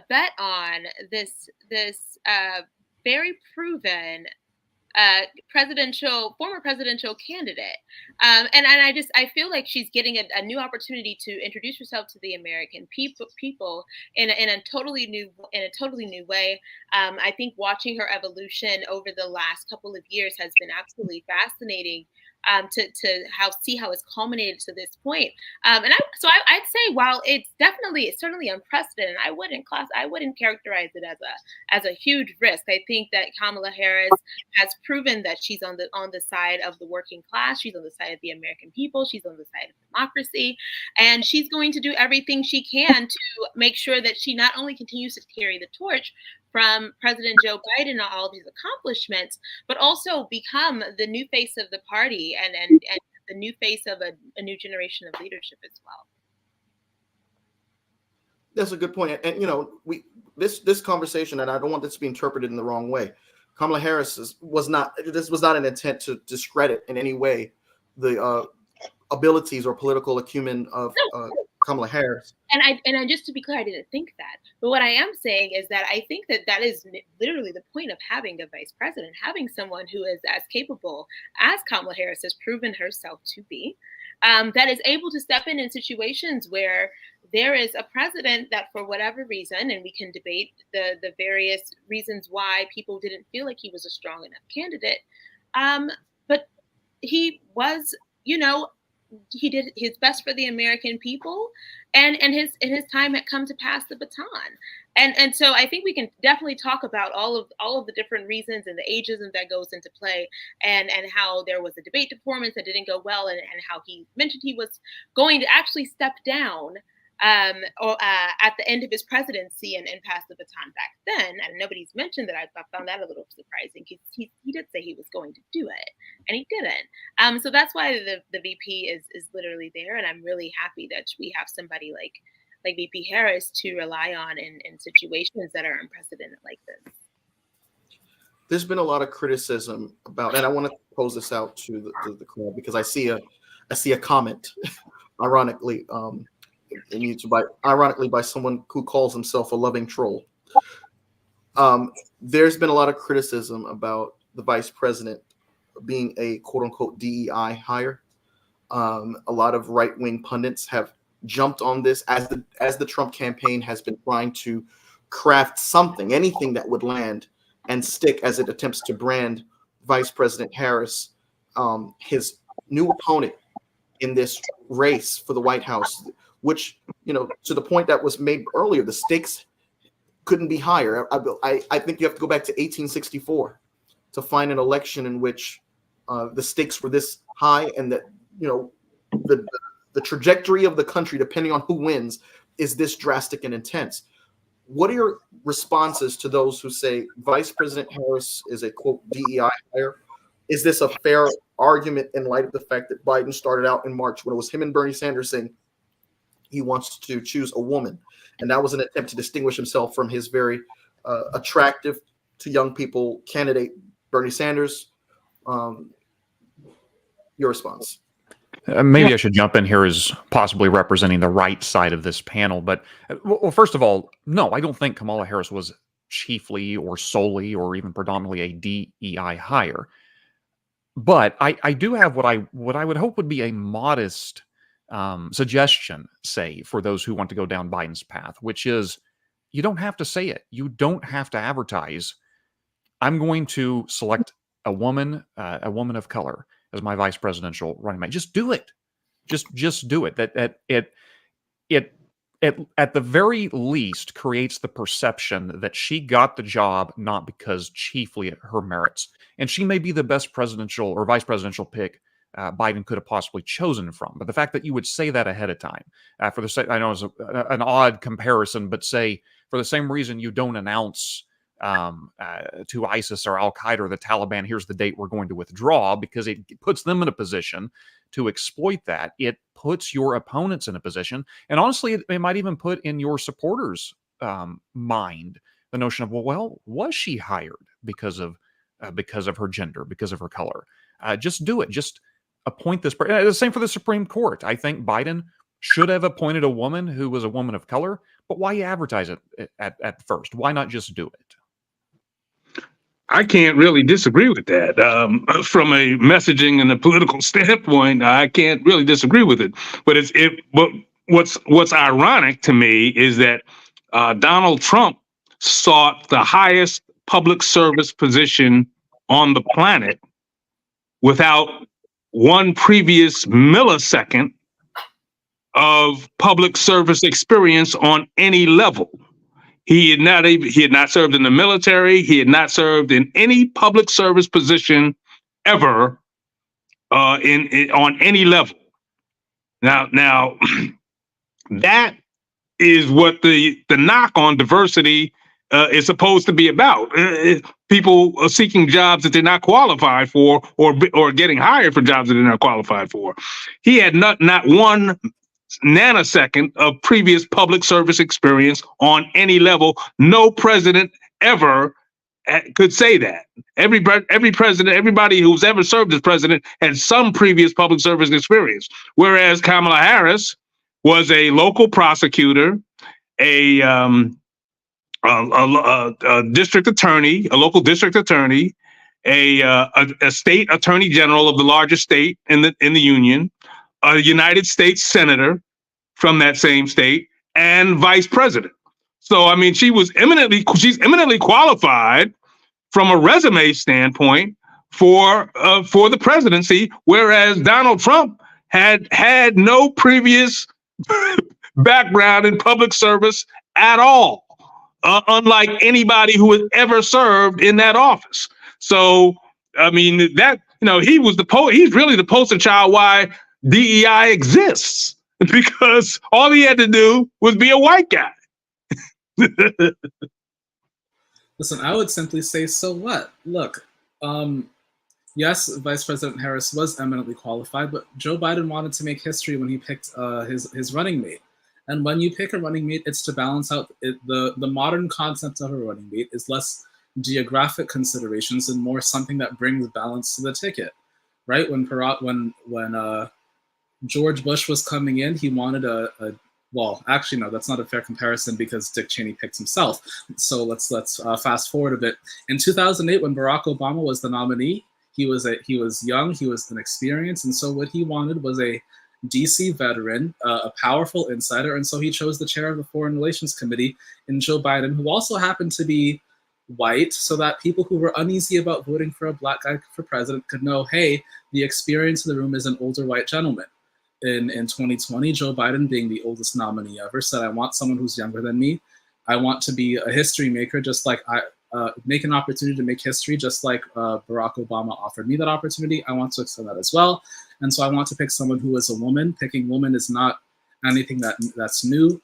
bet on this very proven former presidential candidate, and I feel like she's getting a new opportunity to introduce herself to the American people in a totally new way. I think watching her evolution over the last couple of years has been absolutely fascinating. To see how it's culminated to this point, and I'd say, while it's certainly unprecedented, I wouldn't characterize it as a huge risk. I think that Kamala Harris has proven that she's on the side of the working class. She's on the side of the American people. She's on the side of democracy, and she's going to do everything she can to make sure that she not only continues to carry the torch from President Joe Biden and all of his accomplishments, but also become the new face of the party and the new face of a new generation of leadership as well. That's a good point. And, you know, this conversation, and I don't want this to be interpreted in the wrong way. Kamala Harris was not an intent to discredit in any way the abilities or political acumen of Kamala Harris. And I just to be clear, I didn't think that. But what I am saying is that I think that is literally the point of having a vice president, having someone who is as capable as Kamala Harris has proven herself to be, that is able to step in situations where there is a president that, for whatever reason, and we can debate the various reasons why people didn't feel like he was a strong enough candidate, but he was, you know, he did his best for the American people, and his time had come to pass the baton. And so I think we can definitely talk about all of the different reasons and the ageism that goes into play, and how there was a debate performance that didn't go well, and how he mentioned he was going to actually step down at the end of his presidency and pass the baton back then. And nobody's mentioned that. I found that a little surprising, because he did say he was going to do it, and he didn't. So that's why the VP is literally there, and I'm really happy that we have somebody like VP Harris to rely on in situations that are unprecedented like this. There's been a lot of criticism about, and I want to pose this out to the crowd, because I see a comment, ironically, in YouTube by someone who calls himself a loving troll. There's been a lot of criticism about the vice president being a quote unquote DEI hire. A lot of right wing pundits have jumped on this as the Trump campaign has been trying to craft something, anything that would land and stick as it attempts to brand Vice President Harris, his new opponent in this race for the White House, which, to the point that was made earlier, the stakes couldn't be higher. I think you have to go back to 1864 to find an election in which the stakes were this high, and that, the trajectory of the country, depending on who wins, is this drastic and intense. What are your responses to those who say Vice President Harris is a, quote, DEI hire? Is this a fair argument in light of the fact that Biden started out in March when it was him and Bernie Sanders saying he wants to choose a woman? And that was an attempt to distinguish himself from his very attractive to young people candidate, Bernie Sanders. Your response? Maybe I should jump in here as possibly representing the right side of this panel. But, well, first of all, no, I don't think Kamala Harris was chiefly or solely or even predominantly a DEI hire. But I do have what I would hope would be a modest suggestion, say, for those who want to go down Biden's path, which is you don't have to say it. You don't have to advertise, I'm going to select a woman of color as my vice presidential running mate. Just do it. Just do it. It at the very least creates the perception that she got the job not because chiefly her merits. And she may be the best presidential or vice presidential pick Biden could have possibly chosen from. But the fact that you would say that ahead of time, for the sake, I know it's an odd comparison, but say for the same reason you don't announce to ISIS or Al Qaeda or the Taliban, here's the date we're going to withdraw, because it puts them in a position to exploit that. It puts your opponents in a position, and honestly, it might even put in your supporters' mind the notion of, well, was she hired because of her gender, because of her color? Just do it. Just appoint this. The same for the Supreme Court. I think Biden should have appointed a woman who was a woman of color, but why advertise it at first? Why not just do it? I can't really disagree with that. From a messaging and a political standpoint, I can't really disagree with it. But what's ironic to me is that Donald Trump sought the highest public service position on the planet without one previous millisecond of public service experience on any level. He had not served in the military. He had not served in any public service position ever on any level. Now that is what the knock on diversity is supposed to be about. People are seeking jobs that they're not qualified for, or getting hired for jobs that they're not qualified for. He had not one nanosecond of previous public service experience on any level. No president ever could say that. Every president, everybody who's ever served as president had some previous public service experience. Whereas Kamala Harris was a local prosecutor, a district attorney, a local district attorney, a state attorney general of the largest state in the union, a United States senator from that same state, and vice president. So, I mean, she's eminently qualified from a resume standpoint for the presidency, whereas Donald Trump had no previous background in public service at all, unlike anybody who has ever served in that office. So, I mean, he's really the poster child why DEI exists, because all he had to do was be a white guy. Listen, I would simply say, so what? Look, yes, Vice President Harris was eminently qualified, but Joe Biden wanted to make history when he picked his running mate. And when you pick a running mate, it's to balance out the modern concept of a running mate is less geographic considerations and more something that brings balance to the ticket, right? When George Bush was coming in, he wanted well, actually, no, that's not a fair comparison because Dick Cheney picked himself. So let's fast forward a bit. In 2008, when Barack Obama was the nominee, he was young, he was inexperienced, and so what he wanted was a DC veteran, a powerful insider, and so he chose the chair of the Foreign Relations Committee in Joe Biden, who also happened to be white, so that people who were uneasy about voting for a black guy for president could know, hey, the experience in the room is an older white gentleman. In 2020, Joe Biden, being the oldest nominee ever, said, I want someone who's younger than me. I want to be a history maker, just like I make an opportunity to make history, just like Barack Obama offered me that opportunity. I want to extend that as well. And so I want to pick someone who is a woman. Picking woman is not anything that's new.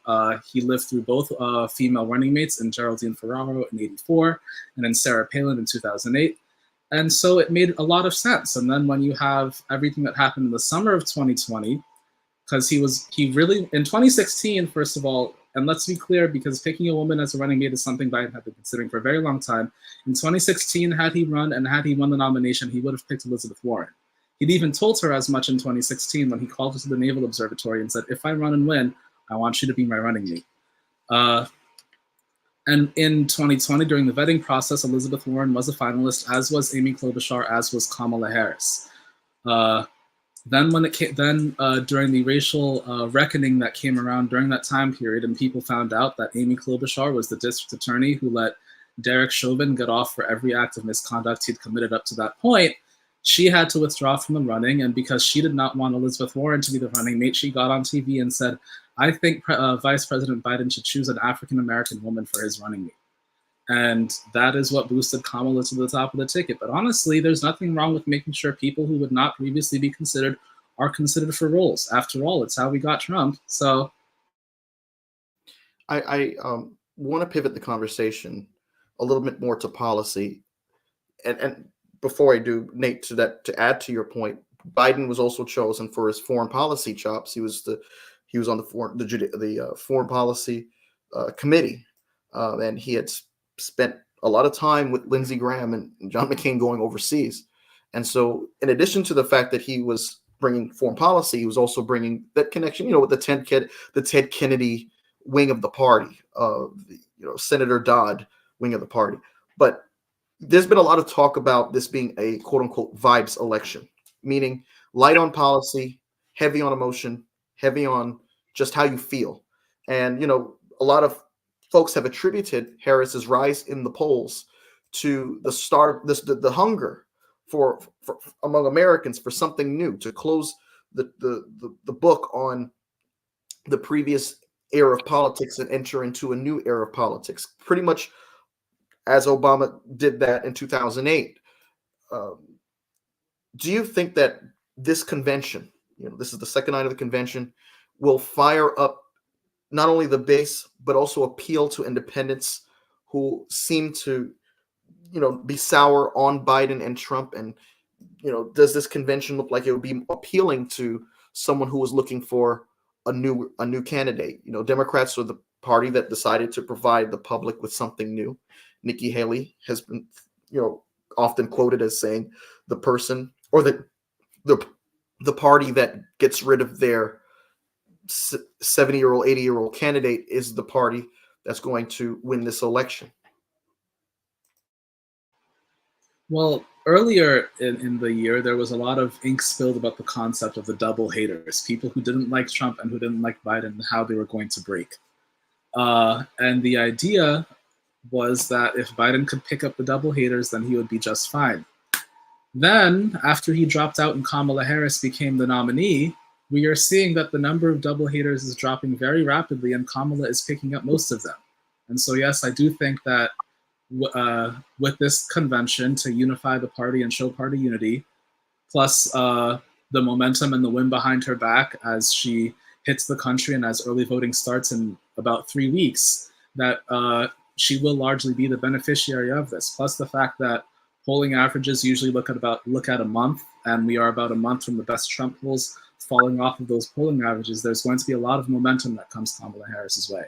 He lived through both female running mates in Geraldine Ferraro in '84 and in Sarah Palin in 2008. And so it made a lot of sense. And then when you have everything that happened in the summer of 2020, because he really, in 2016, first of all, and let's be clear, because picking a woman as a running mate is something Biden had been considering for a very long time. In 2016, had he run and had he won the nomination, he would have picked Elizabeth Warren. He'd even told her as much in 2016 when he called her to the Naval Observatory and said, if I run and win, I want you to be my running mate. And in 2020, during the vetting process, Elizabeth Warren was a finalist, as was Amy Klobuchar, as was Kamala Harris. Then during the racial reckoning that came around during that time period, and people found out that Amy Klobuchar was the district attorney who let Derek Chauvin get off for every act of misconduct he'd committed up to that point, she had to withdraw from the running. And because she did not want Elizabeth Warren to be the running mate, she got on TV and said, I think Vice President Biden should choose an African-American woman for his running mate. And that is what boosted Kamala to the top of the ticket. But honestly, there's nothing wrong with making sure people who would not previously be considered are considered for roles. After all, it's how we got Trump. So I want to pivot the conversation a little bit more to policy. And before I do, Nate, to add to your point, Biden was also chosen for his foreign policy chops. He was on the foreign policy committee, and he had spent a lot of time with Lindsey Graham and John McCain going overseas. And so, in addition to the fact that he was bringing foreign policy, he was also bringing that connection, with the Ted Kennedy wing of the party, Senator Dodd wing of the party. But there's been a lot of talk about this being a quote unquote vibes election, meaning light on policy, heavy on emotion, heavy on just how you feel. And, a lot of folks have attributed Harris's rise in the polls to the hunger for among Americans for something new, to close the book on the previous era of politics and enter into a new era of politics, pretty much as Obama did that in 2008. Do you think that this convention, this is the second night of the convention, will fire up not only the base, but also appeal to independents who seem to, be sour on Biden and Trump? And, does this convention look like it would be appealing to someone who was looking for a new candidate? Democrats are the party that decided to provide the public with something new. Nikki Haley has been, often quoted as saying the person or the party that gets rid of their 70-year-old, 80-year-old candidate is the party that's going to win this election. Well, earlier in the year, there was a lot of ink spilled about the concept of the double haters, people who didn't like Trump and who didn't like Biden, and how they were going to break. And the idea was that if Biden could pick up the double haters, then he would be just fine. Then, after he dropped out and Kamala Harris became the nominee, we are seeing that the number of double haters is dropping very rapidly, and Kamala is picking up most of them. And so, yes, I do think that with this convention to unify the party and show party unity, plus the momentum and the wind behind her back as she hits the country and as early voting starts in about 3 weeks, that she will largely be the beneficiary of this. Plus the fact that polling averages usually look at a month, and we are about a month from the best Trump polls falling off of those polling averages. There's going to be a lot of momentum that comes Kamala Harris's way.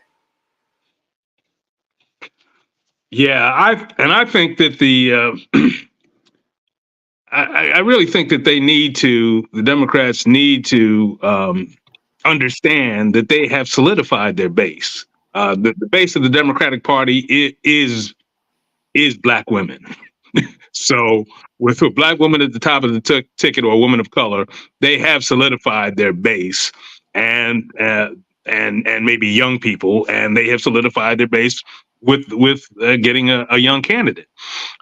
Yeah, I think that I really think that the Democrats need to understand that they have solidified their base. The base of the Democratic Party is Black women. So with a black woman at the top of the ticket or a woman of color, they have solidified their base, and maybe young people, and they have solidified their base with getting a young candidate.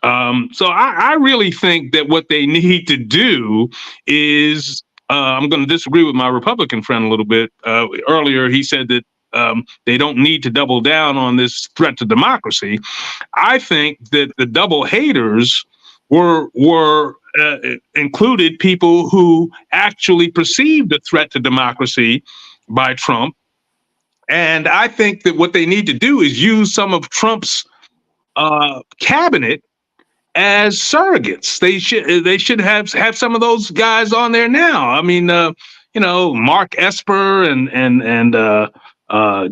So I really think that what they need to do is, I'm going to disagree with my Republican friend a little bit. Earlier, he said that they don't need to double down on this threat to democracy. I think that the double haters were included people who actually perceived a threat to democracy by Trump. And I think that what they need to do is use some of Trump's cabinet as surrogates. They should have some of those guys on there now. I mean, Mark Esper and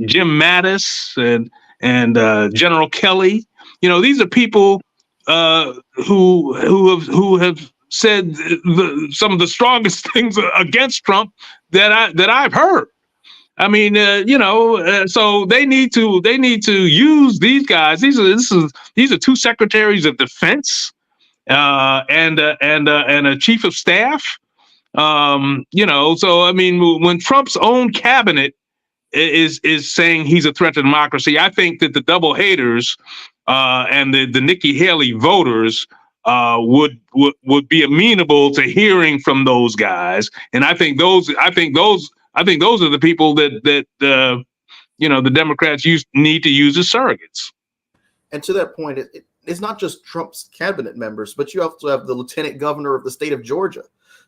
Jim Mattis and General Kelly. These are people who have said some of the strongest things against Trump that I've heard. I mean, so they need to use these guys. These are two secretaries of defense and a chief of staff. So I mean, when Trump's own cabinet is saying he's a threat to democracy, I think that the double haters and the Nikki Haley voters would be amenable to hearing from those guys. And I think those are the people that the Democrats need to use as surrogates. And to that point, it's not just Trump's cabinet members, but you also have the lieutenant governor of the state of Georgia.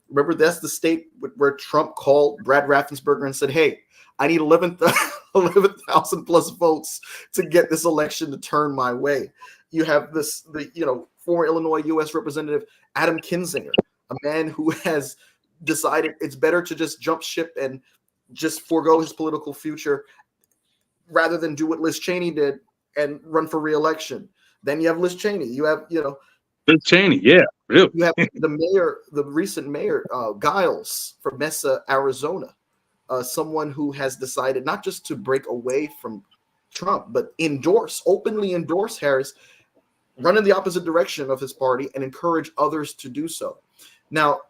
Remember, that's the state where Trump called Brad Raffensperger and said, "Hey, I need 11,000 plus votes to get this election to turn my way." You have the former Illinois U.S. Representative Adam Kinzinger, a man who has decided it's better to just jump ship and just forego his political future rather than do what Liz Cheney did and run for re-election. Then you have Liz Cheney. You have, Liz Cheney, yeah, really. You have the recent mayor, Giles from Mesa, Arizona, someone who has decided not just to break away from Trump, but openly endorse Harris, run in the opposite direction of his party and encourage others to do so. Now,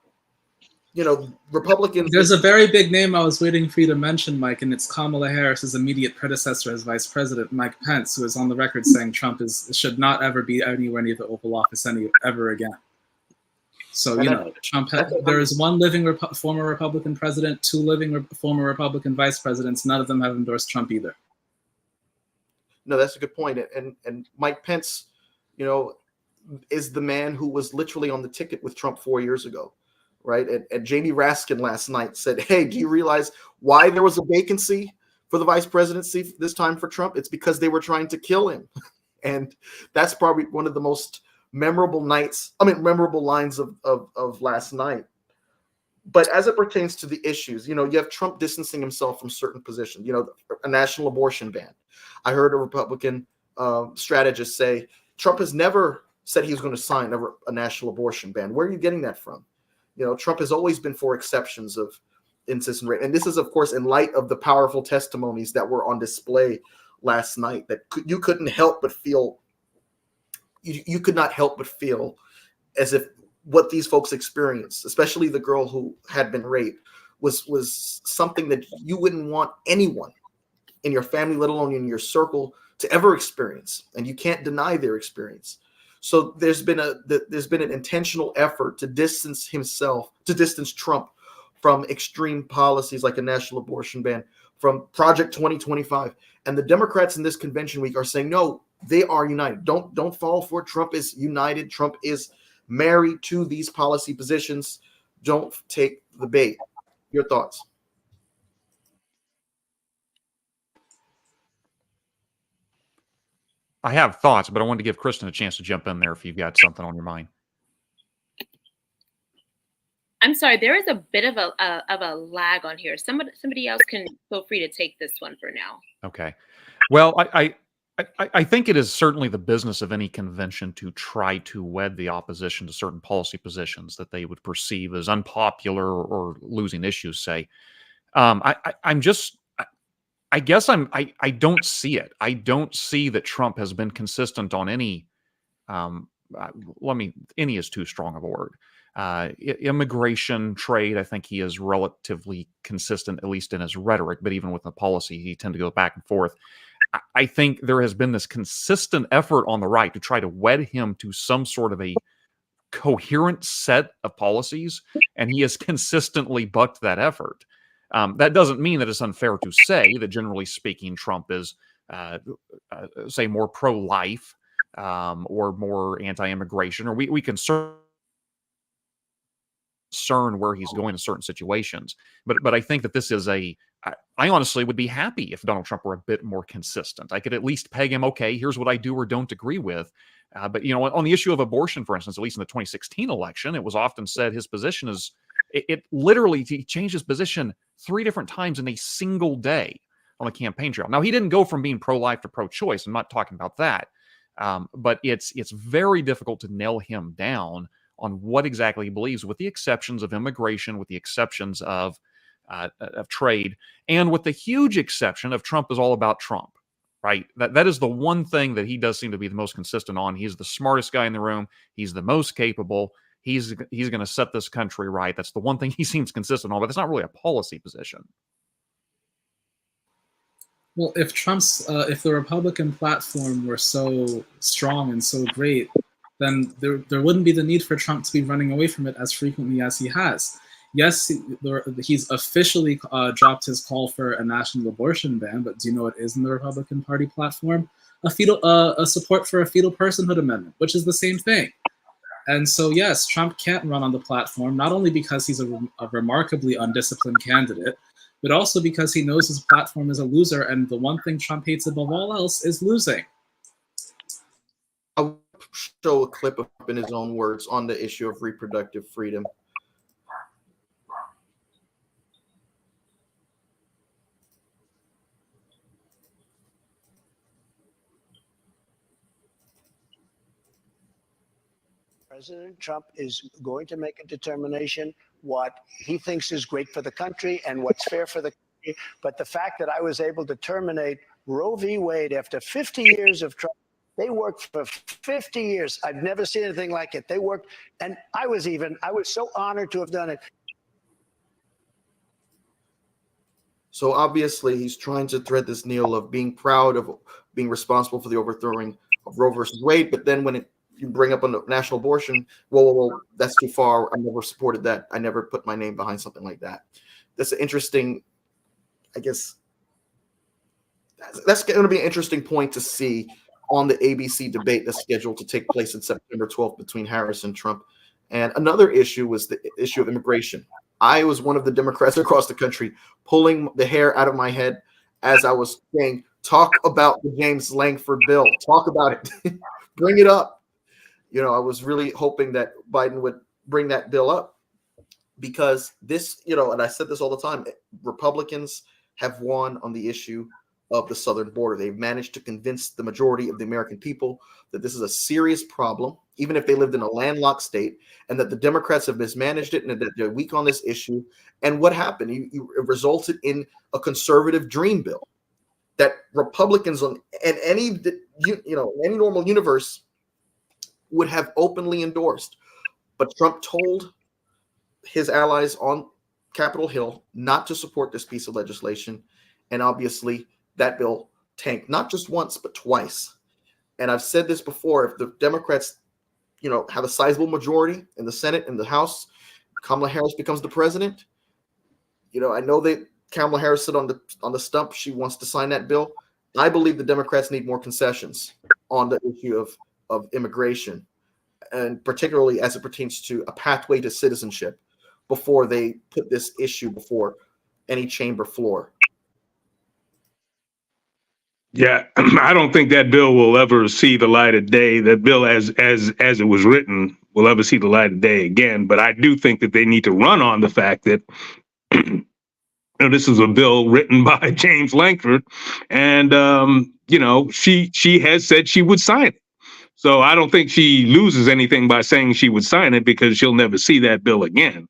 Republicans. There's a very big name I was waiting for you to mention, Mike, and it's Kamala Harris's immediate predecessor as vice president, Mike Pence, who is on the record saying Trump should not ever be anywhere near the Oval Office ever again. So, Trump. There is one living former Republican president, two living former Republican vice presidents. None of them have endorsed Trump either. No, that's a good point. And Mike Pence, is the man who was literally on the ticket with Trump 4 years ago. Right. And Jamie Raskin last night said, "Hey, do you realize why there was a vacancy for the vice presidency this time for Trump? It's because they were trying to kill him." And that's probably one of the most memorable lines of last night. But as it pertains to the issues, you have Trump distancing himself from certain positions, a national abortion ban. I heard a Republican strategist say Trump has never said he was going to sign a national abortion ban. Where are you getting that from? Trump has always been for exceptions of incest and rape. And this is, of course, in light of the powerful testimonies that were on display last night that you couldn't help but feel, you could not help but feel as if what these folks experienced, especially the girl who had been raped, was something that you wouldn't want anyone in your family, let alone in your circle, to ever experience. And you can't deny their experience. So there's been an intentional effort to distance Trump from extreme policies like a national abortion ban, from Project 2025. And the Democrats in this convention week are saying, no, they are united. Don't fall for it. Trump is united. Trump is married to these policy positions. Don't take the bait. Your thoughts? I have thoughts, but I wanted to give Kristen a chance to jump in there if you've got something on your mind. I'm sorry, there is a bit of a lag on here. Somebody else can feel free to take this one for now. Okay. Well, I think it is certainly the business of any convention to try to wed the opposition to certain policy positions that they would perceive as unpopular or losing issues, say. I guess I don't see it. I don't see that Trump has been consistent on any any is too strong of a word. Immigration, trade, I think he is relatively consistent, at least in his rhetoric, but even with the policy, he tend to go back and forth. I think there has been this consistent effort on the right to try to wed him to some sort of a coherent set of policies, and he has consistently bucked that effort. That doesn't mean that it's unfair to say that, generally speaking, Trump is, say, more pro-life or more anti-immigration, or we can discern where he's going in certain situations. But I think that this is I honestly would be happy if Donald Trump were a bit more consistent. I could at least peg him, okay, here's what I do or don't agree with. But, on the issue of abortion, for instance, at least in the 2016 election, it was often said his position is, it literally, he changed his position 3 different times in a single day on the campaign trail. Now, he didn't go from being pro-life to pro-choice. I'm not talking about that. But it's very difficult to nail him down on what exactly he believes, with the exceptions of immigration, with the exceptions of trade, and with the huge exception of Trump is all about Trump, right? That is the one thing that he does seem to be the most consistent on. He's the smartest guy in the room. He's the most capable. He's going to set this country right. That's the one thing he seems consistent on, but it's not really a policy position. Well, if the Republican platform were so strong and so great, then there wouldn't be the need for Trump to be running away from it as frequently as he has. Yes, he's officially dropped his call for a national abortion ban, but do you know what is in the Republican Party platform? A support for a fetal personhood amendment, which is the same thing. And so, yes, Trump can't run on the platform, not only because he's a remarkably undisciplined candidate, but also because he knows his platform is a loser, and the one thing Trump hates above all else is losing. I'll show a clip of in his own words on the issue of reproductive freedom. President Trump is going to make a determination what he thinks is great for the country and what's fair for the country. But the fact that I was able to terminate Roe v. Wade after 50 years of Trump, they worked for 50 years. I've never seen anything like it. They worked, and I was so honored to have done it. So obviously he's trying to thread this needle of being proud of being responsible for the overthrowing of Roe versus Wade, but then when you bring up a national abortion, whoa, that's too far. I never supported that. I never put my name behind something like that. That's an interesting, I guess, that's going to be an interesting point to see on the ABC debate that's scheduled to take place on September 12th between Harris and Trump. And another issue was the issue of immigration. I was one of the Democrats across the country pulling the hair out of my head as I was saying, talk about the James Lankford bill. Talk about it. Bring it up. I was really hoping that Biden would bring that bill up because this, and I said this all the time, Republicans have won on the issue of the southern border. They've managed to convince the majority of the American people that this is a serious problem, even if they lived in a landlocked state, and that the Democrats have mismanaged it and that they're weak on this issue. And what happened? It resulted in a conservative dream bill that Republicans in any normal universe would have openly endorsed. But Trump told his allies on Capitol Hill not to support this piece of legislation. And obviously that bill tanked not just once, but twice. And I've said this before, if the Democrats, have a sizable majority in the Senate and the House, Kamala Harris becomes the president. I know that Kamala Harris said on the stump she wants to sign that bill. I believe the Democrats need more concessions on the issue of immigration, and particularly as it pertains to a pathway to citizenship before they put this issue before any chamber floor. Yeah, I don't think that bill will ever see the light of day. That bill, as it was written, will ever see the light of day again. But I do think that they need to run on the fact that this is a bill written by James Lankford, and she has said she would sign it. So I don't think she loses anything by saying she would sign it because she'll never see that bill again.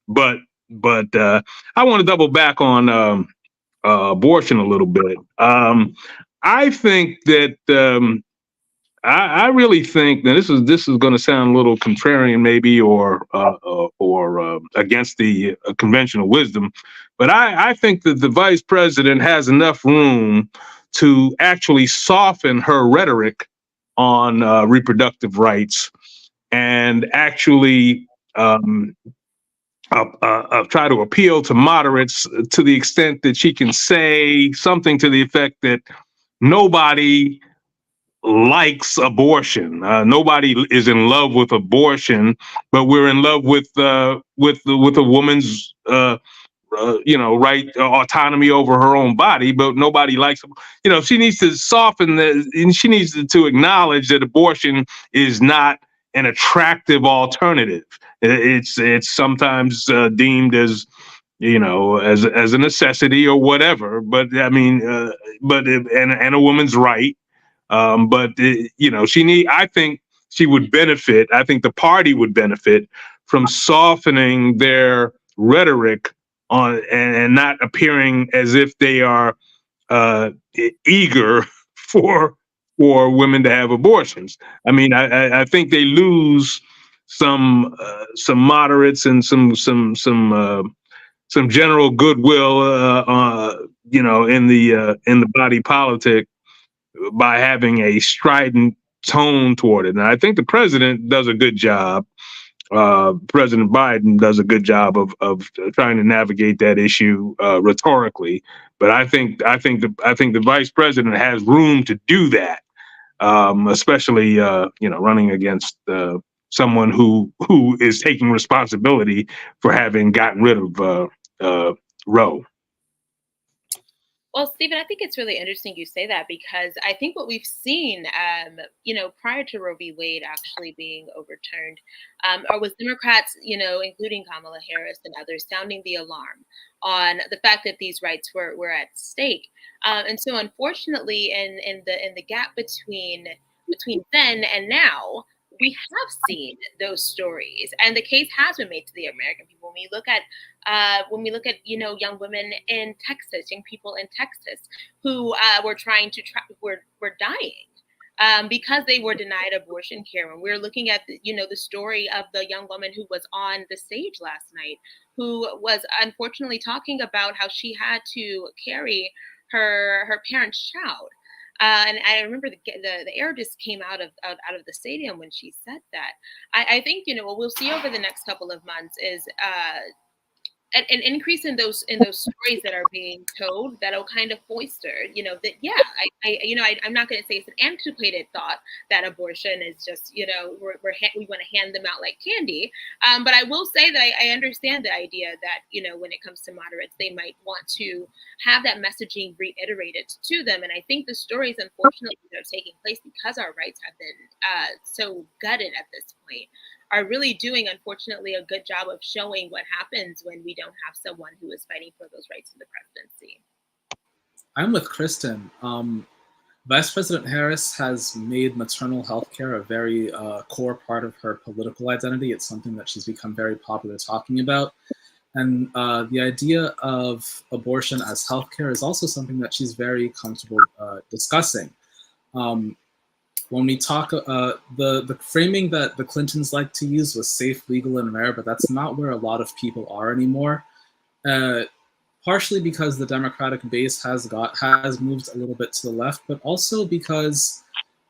But I want to double back on abortion a little bit. I think that I really think that this is going to sound a little contrarian, maybe, or against the conventional wisdom, but I think that the vice president has enough room to actually soften her rhetoric on reproductive rights and actually try to appeal to moderates to the extent that she can say something to the effect that nobody likes abortion. Nobody is in love with abortion, but we're in love with a woman's right, autonomy over her own body. But nobody likes, she needs to soften and she needs to acknowledge that abortion is not an attractive alternative. It's sometimes deemed as as a necessity or whatever. But I mean, and a woman's right. I think she would benefit. I think the party would benefit from softening their rhetoric on and not appearing as if they are eager for women to have abortions. I mean, I think they lose some moderates and some general goodwill, in the body politic by having a strident tone toward it. And I think the president does a good job. President Biden does a good job of trying to navigate that issue rhetorically. But I think the vice president has room to do that, especially running against someone who is taking responsibility for having gotten rid of Roe. Well, Stephen, I think it's really interesting you say that, because I think what we've seen, prior to Roe v. Wade actually being overturned, or was Democrats, including Kamala Harris and others, sounding the alarm on the fact that these rights were at stake. And so, unfortunately, in the gap between then and now, we have seen those stories, and the case has been made to the American people. When we look at young women in Texas, young people in Texas who were dying because they were denied abortion care. When we're looking at the story of the young woman who was on the stage last night, who was unfortunately talking about how she had to carry her parent's child. And I remember the air just came out of the stadium when she said that. I think what we'll see over the next couple of months is an increase in those stories that are being told that'll kind of foster, I'm not going to say it's an antiquated thought that abortion is just, we want to hand them out like candy. But I will say that I understand the idea that, when it comes to moderates, they might want to have that messaging reiterated to them. And I think the stories, unfortunately, that are taking place because our rights have been so gutted at this point, are really doing, unfortunately, a good job of showing what happens when we don't have someone who is fighting for those rights in the presidency. I'm with Kristen. Vice President Harris has made maternal health care a very core part of her political identity. It's something that she's become very popular talking about. And the idea of abortion as healthcare is also something that she's very comfortable discussing. When we talk, the framing that the Clintons like to use was safe, legal, and rare, but that's not where a lot of people are anymore. Partially because the Democratic base has moved a little bit to the left, but also because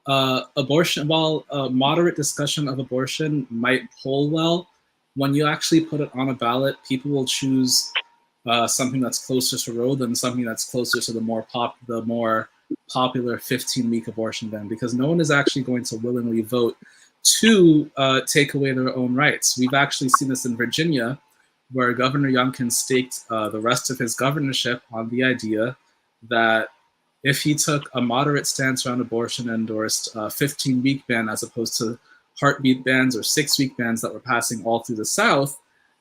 abortion, while a moderate discussion of abortion might poll well, when you actually put it on a ballot, people will choose something that's closer to Roe than something that's closer to the more popular 15-week abortion ban, because no one is actually going to willingly vote to take away their own rights. We've actually seen this in Virginia, where Governor Youngkin staked the rest of his governorship on the idea that if he took a moderate stance around abortion and endorsed a 15-week ban as opposed to heartbeat bans or 6-week bans that were passing all through the South,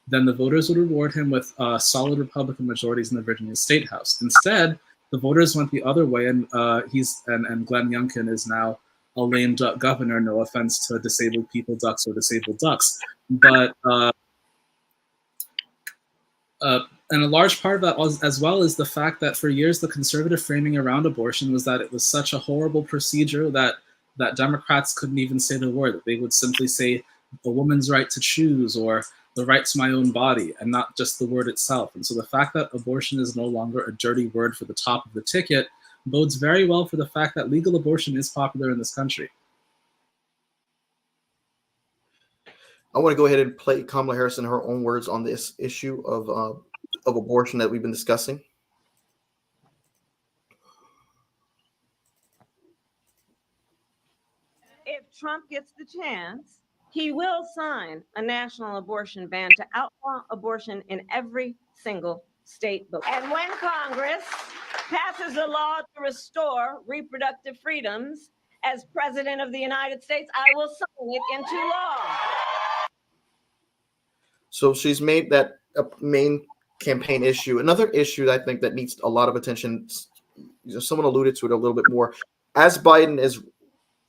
then the voters would reward him with solid Republican majorities in the Virginia State House. Instead, the voters went the other way, and Glenn Youngkin is now a lame duck governor. No offense to disabled people ducks or disabled ducks, but and a large part of that as well is the fact that for years the conservative framing around abortion was that it was such a horrible procedure that that Democrats couldn't even say the word, that they would simply say a woman's right to choose or the right to my own body, and not just the word itself. And so the fact that abortion is no longer a dirty word for the top of the ticket bodes very well for the fact that legal abortion is popular in this country. I want to go ahead and play Kamala Harris in her own words on this issue of abortion that we've been discussing. If Trump gets the chance, he will sign a national abortion ban to outlaw abortion in every single state. And when Congress passes a law to restore reproductive freedoms, as President of the United States, I will sign it into law. So she's made that a main campaign issue. Another issue that I think that needs a lot of attention, someone alluded to it a little bit more. As Biden is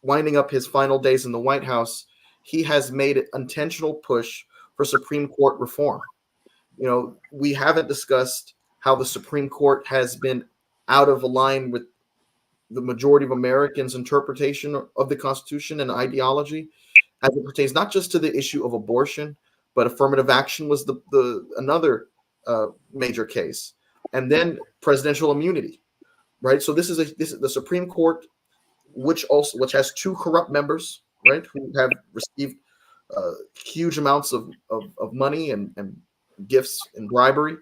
winding up his final days in the White House, he has made an intentional push for Supreme Court reform. You know, we haven't discussed how the Supreme Court has been out of line with the majority of Americans' interpretation of the Constitution and ideology as it pertains not just to the issue of abortion, but affirmative action was the another major case, and then presidential immunity, right? So this is the Supreme Court, which has two corrupt members, right, who have received huge amounts of money and gifts and bribery.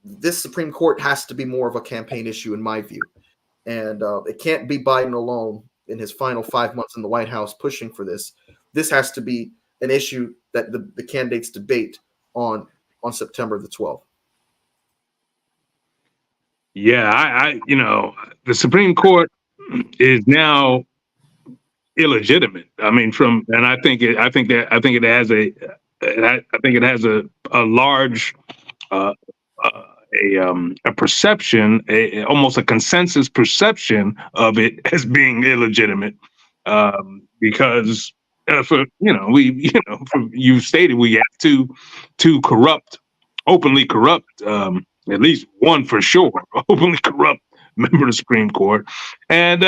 This Supreme Court has to be more of a campaign issue in my view, and it can't be Biden alone in his final 5 months in the White House pushing for this. This has to be an issue that the candidates debate on September the 12th. Yeah, the Supreme Court is now illegitimate. I mean, I think it has a large a perception, almost a consensus perception of it as being illegitimate, because you stated we have two openly corrupt, at least one for sure, openly corrupt member of the Supreme Court, and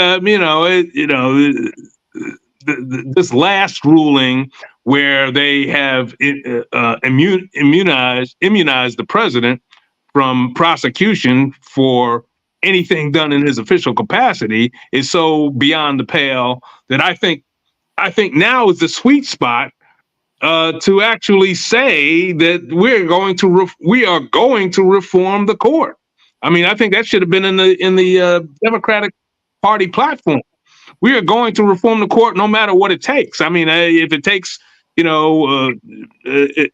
this last ruling where they have immunized the president from prosecution for anything done in his official capacity is so beyond the pale that I think now is the sweet spot to actually say that we are going to reform the court. I mean, I think that should have been in the Democratic Party platform. We are going to reform the court no matter what it takes. I mean, if it takes,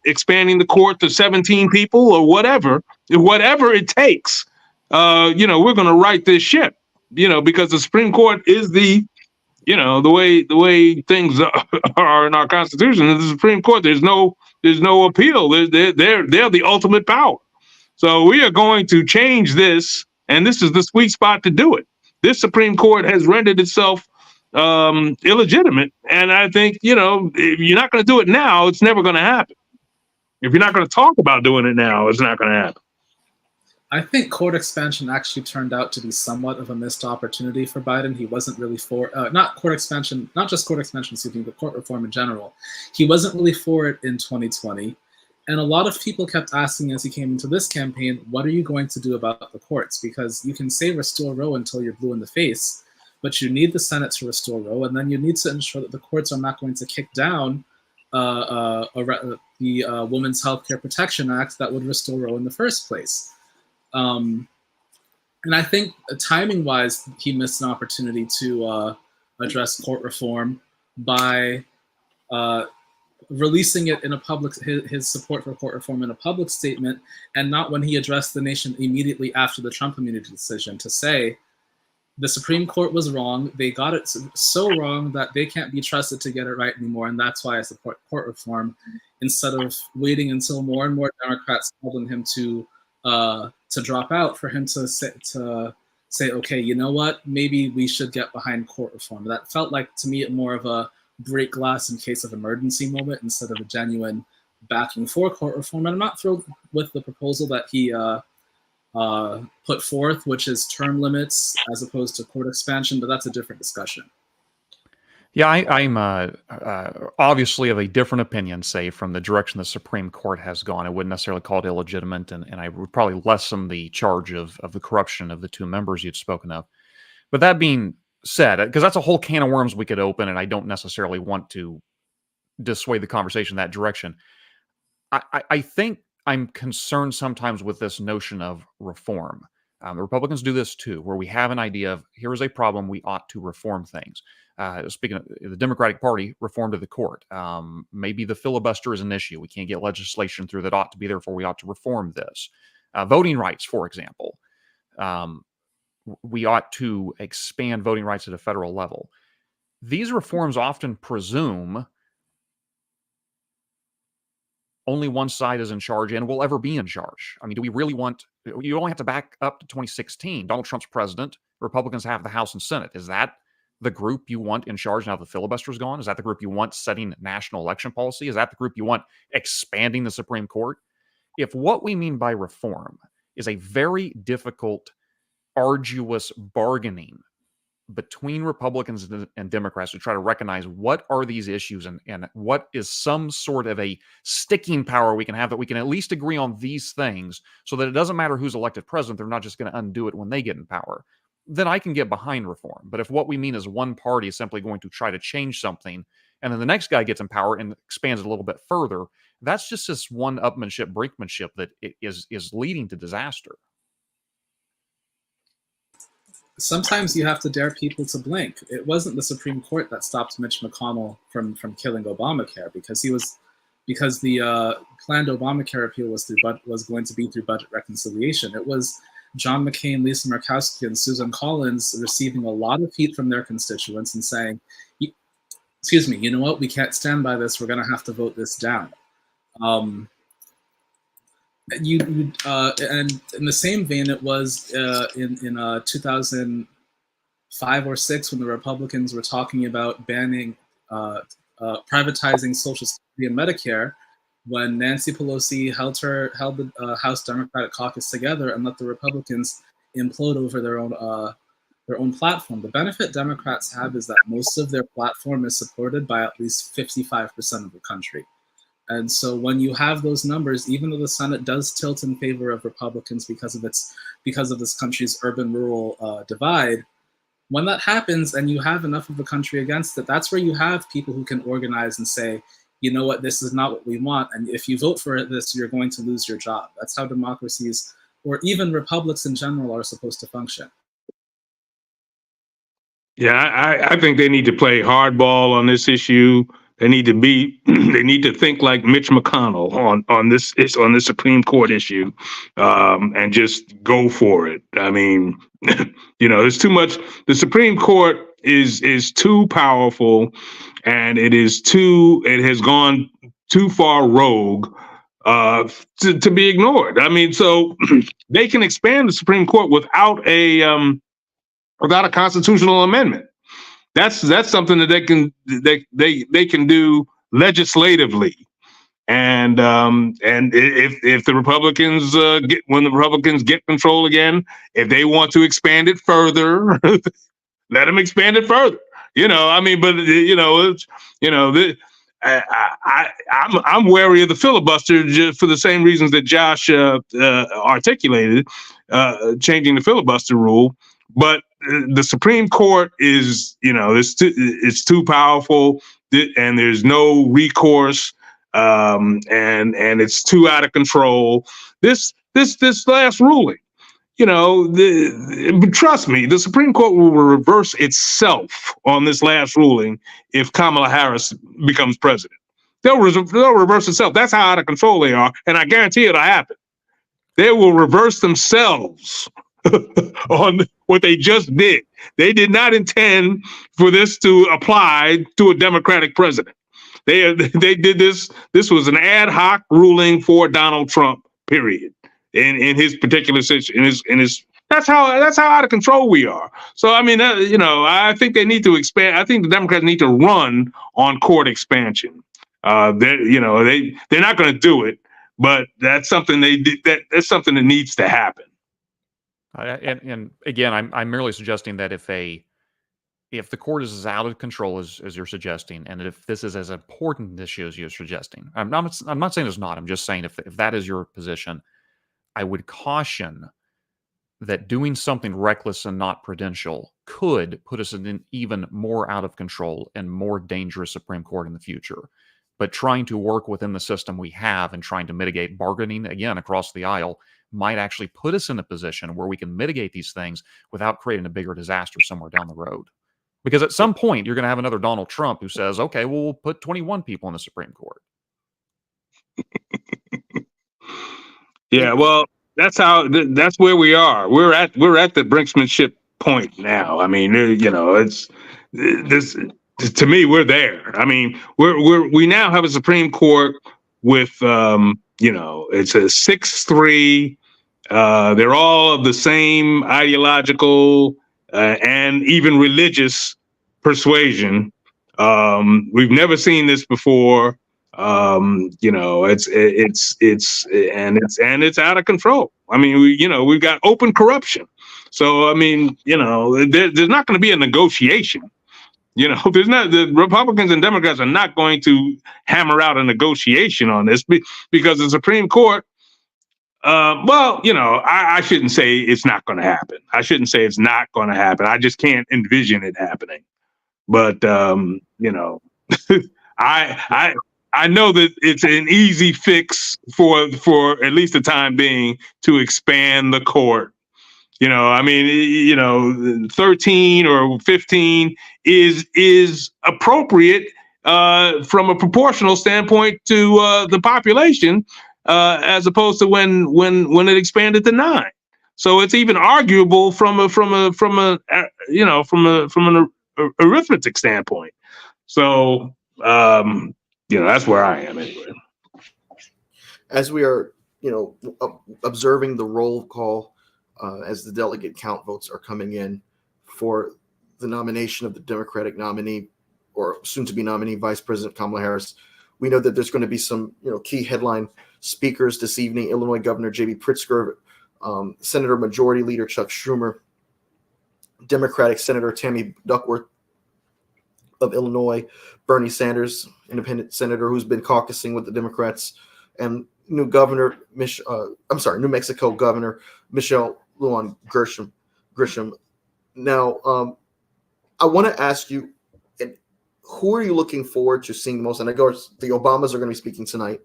expanding the court to 17 people or whatever it takes, we're going to right this ship, because the Supreme Court is the way things are in our Constitution. In the Supreme Court, there's no appeal. They're the ultimate power. So we are going to change this, and this is the sweet spot to do it. This Supreme Court has rendered itself illegitimate, and I think if you're not going to do it now, it's never going to happen. If you're not going to talk about doing it now, it's not going to happen. I think court expansion actually turned out to be somewhat of a missed opportunity for Biden. He wasn't really for not court expansion, not just court expansion, but court reform in general. He wasn't really for it in 2020. And a lot of people kept asking as he came into this campaign, what are you going to do about the courts? Because you can say restore Roe until you're blue in the face, but you need the Senate to restore Roe, and then you need to ensure that the courts are not going to kick down the Women's Health Care Protection Act that would restore Roe in the first place. And I think timing-wise, he missed an opportunity to address court reform by releasing it in a public, his support for court reform in a public statement, and not when he addressed the nation immediately after the Trump immunity decision to say, the Supreme Court was wrong. They got it so wrong that they can't be trusted to get it right anymore, and that's why I support court reform, instead of waiting until more and more Democrats called on him to drop out, for him to say, okay, you know what, maybe we should get behind court reform. That felt like, to me, more of a break glass in case of emergency moment instead of a genuine backing for court reform. And I'm not thrilled with the proposal that he put forth, which is term limits as opposed to court expansion, but that's a different discussion. Yeah, I'm obviously of a different opinion, say, from the direction the Supreme Court has gone. I wouldn't necessarily call it illegitimate, and I would probably lessen the charge of the corruption of the two members you'd spoken of. But that being said, because that's a whole can of worms we could open, and I don't necessarily want to dissuade the conversation in that direction. I think I'm concerned sometimes with this notion of reform. The Republicans do this too, where we have an idea of here is a problem, we ought to reform things. Speaking of the Democratic Party, reform to the court. Maybe the filibuster is an issue. We can't get legislation through that ought to be there, therefore we ought to reform this. Voting rights, for example. We ought to expand voting rights at a federal level. These reforms often presume only one side is in charge and will ever be in charge. I mean, do we really want, you only have to back up to 2016. Donald Trump's president, Republicans have the House and Senate. Is that the group you want in charge now the filibuster's gone? Is that the group you want setting national election policy? Is that the group you want expanding the Supreme Court? If what we mean by reform is a very difficult, arduous bargaining between Republicans and Democrats to try to recognize what are these issues and what is some sort of a sticking power we can have that we can at least agree on these things so that it doesn't matter who's elected president, they're not just going to undo it when they get in power, then I can get behind reform. But if what we mean is one party is simply going to try to change something and then the next guy gets in power and expands it a little bit further, that's just this one-upmanship, brinkmanship that is leading to disaster. Sometimes you have to dare people to blink. It wasn't the Supreme Court that stopped Mitch McConnell from killing Obamacare because the planned Obamacare appeal was going to be through budget reconciliation. It was John McCain, Lisa Murkowski, and Susan Collins receiving a lot of heat from their constituents and saying, excuse me, you know what, we can't stand by this, we're going to have to vote this down. And in the same vein, it was in 2005 or 6 when the Republicans were talking about banning privatizing Social Security and Medicare, when Nancy Pelosi held the House Democratic Caucus together and let the Republicans implode over their own platform. The benefit Democrats have is that most of their platform is supported by at least 55% of the country. And so when you have those numbers, even though the Senate does tilt in favor of Republicans because of this country's urban-rural divide, when that happens and you have enough of the country against it, that's where you have people who can organize and say, you know what, this is not what we want. And if you vote for this, you're going to lose your job. That's how democracies, or even republics in general, are supposed to function. Yeah, I think they need to play hardball on this issue. They need to think like Mitch McConnell on this Supreme Court issue, and just go for it. I mean, there's too much. The Supreme Court is too powerful, and it has gone too far rogue to be ignored. I mean, so they can expand the Supreme Court without a constitutional amendment. That's something that they can do legislatively, and if the Republicans when the Republicans get control again, if they want to expand it further, let them expand it further. I'm wary of the filibuster just for the same reasons that Josh articulated, changing the filibuster rule, but. The Supreme Court is, it's too powerful, and there's no recourse, and it's too out of control. This last ruling, but trust me, the Supreme Court will reverse itself on this last ruling if Kamala Harris becomes president. They'll reverse itself. That's how out of control they are, and I guarantee it'll happen. They will reverse themselves on what they just did. They did not intend for this to apply to a Democratic president. They did this. This was an ad hoc ruling for Donald Trump. Period. In his particular situation, in his that's how out of control we are. So I mean, I think they need to expand. I think the Democrats need to run on court expansion. They're not going to do it, but that's something that's something that needs to happen. And again, I'm merely suggesting that if the court is as out of control as you're suggesting, and if this is as important an issue as you're suggesting, I'm not saying it's not. I'm just saying if that is your position, I would caution that doing something reckless and not prudential could put us in an even more out of control and more dangerous Supreme Court in the future. But trying to work within the system we have and trying to mitigate bargaining, again, across the aisle, might actually put us in a position where we can mitigate these things without creating a bigger disaster somewhere down the road. Because at some point, you're going to have another Donald Trump who says, okay, well, we'll put 21 people in the Supreme Court. Yeah, well, that's where we are. We're at the brinksmanship point now. I mean, it's this. To me, we're there. I mean, we now have a Supreme Court with it's a 6-3. They're all of the same ideological and even religious persuasion. We've never seen this before. It's out of control. I mean, we've got open corruption. So I mean, there's not going to be a negotiation. The Republicans and Democrats are not going to hammer out a negotiation on this because the Supreme Court. I shouldn't say it's not going to happen. I shouldn't say it's not going to happen. I just can't envision it happening. But I know that it's an easy fix for at least the time being to expand the court. 13 or 15 is appropriate from a proportional standpoint to the population, as opposed to when it expanded to 9. So it's even arguable from an arithmetic standpoint. So that's where I am anyway. As we are, observing the roll call as the delegate count votes are coming in for the nomination of the Democratic nominee or soon-to-be nominee Vice President Kamala Harris, we know that there's going to be some, key headline speakers this evening: Illinois Governor J.B. Pritzker, Senator Majority Leader Chuck Schumer, Democratic Senator Tammy Duckworth of Illinois, Bernie Sanders, independent senator who's been caucusing with the Democrats, and New Mexico Governor Michelle Lujan Grisham. Now, I want to ask you, who are you looking forward to seeing the most? And I go, the Obamas are going to be speaking tonight.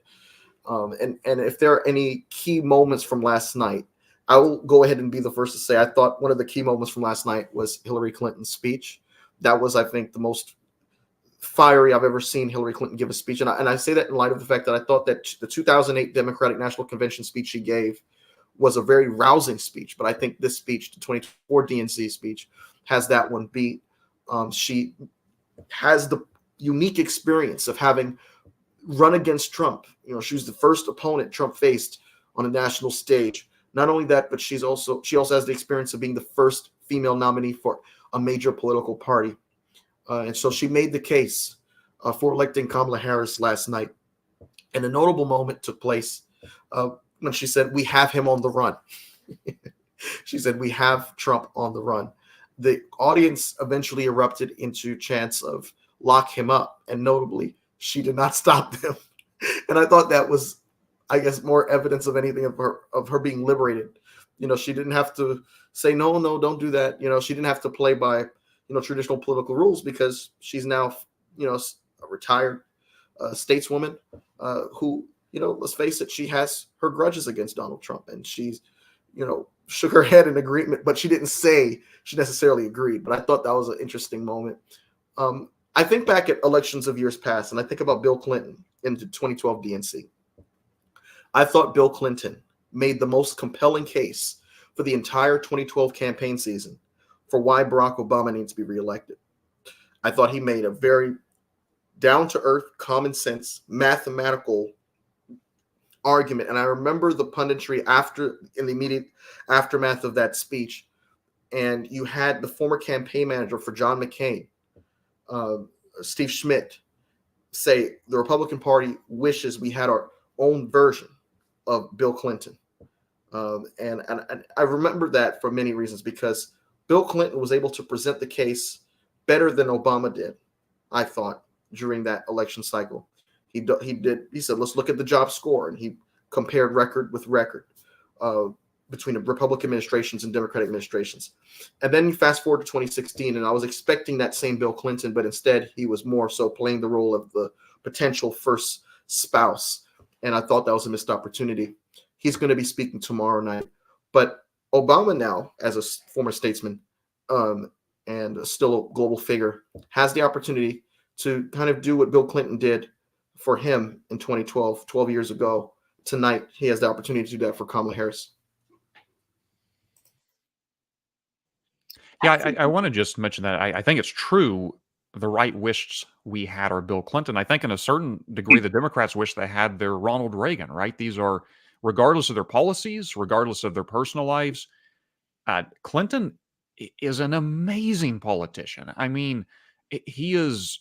And if there are any key moments from last night, I will go ahead and be the first to say I thought one of the key moments from last night was Hillary Clinton's speech. That was, I think, the most fiery I've ever seen Hillary Clinton give a speech. And I say that in light of the fact that I thought that the 2008 Democratic National Convention speech she gave was a very rousing speech. But I think this speech, the 2024 DNC speech, has that one beat. She has the unique experience of having run against Trump. She was the first opponent Trump faced on a national stage. Not only that, but she also has the experience of being the first female nominee for a major political party. And so she made the case for electing Kamala Harris last night. And a notable moment took place when she said, "We have him on the run." She said, "We have Trump on the run." The audience eventually erupted into chants of "lock him up." And notably, she did not stop them. And I thought that was, I guess, more evidence of anything of her being liberated. She didn't have to say, no, don't do that. She didn't have to play by traditional political rules, because she's now, a retired stateswoman who, let's face it, she has her grudges against Donald Trump, and she's, shook her head in agreement, but she didn't say she necessarily agreed. But I thought that was an interesting moment. I think back at elections of years past, and I think about Bill Clinton in the 2012 DNC. I thought Bill Clinton made the most compelling case for the entire 2012 campaign season for why Barack Obama needs to be reelected. I thought he made a very down-to-earth, common sense, mathematical argument. And I remember the punditry in the immediate aftermath of that speech. And you had the former campaign manager for John McCain, Steve Schmidt, say the Republican Party wishes we had our own version of Bill Clinton. And I remember that for many reasons, because Bill Clinton was able to present the case better than Obama did, I thought, during that election cycle. He said, let's look at the job score, and he compared record with record between the Republican administrations and Democratic administrations. And then you fast forward to 2016, and I was expecting that same Bill Clinton, but instead he was more so playing the role of the potential first spouse. And I thought that was a missed opportunity. He's going to be speaking tomorrow night. But Obama now, as a former statesman and still a global figure, has the opportunity to kind of do what Bill Clinton did for him in 2012, 12 years ago. Tonight, he has the opportunity to do that for Kamala Harris. Yeah, I want to just mention that I think it's true. The right wished we had our Bill Clinton. I think in a certain degree, the Democrats wish they had their Ronald Reagan, right? These are, regardless of their policies, regardless of their personal lives, Clinton is an amazing politician. I mean, he's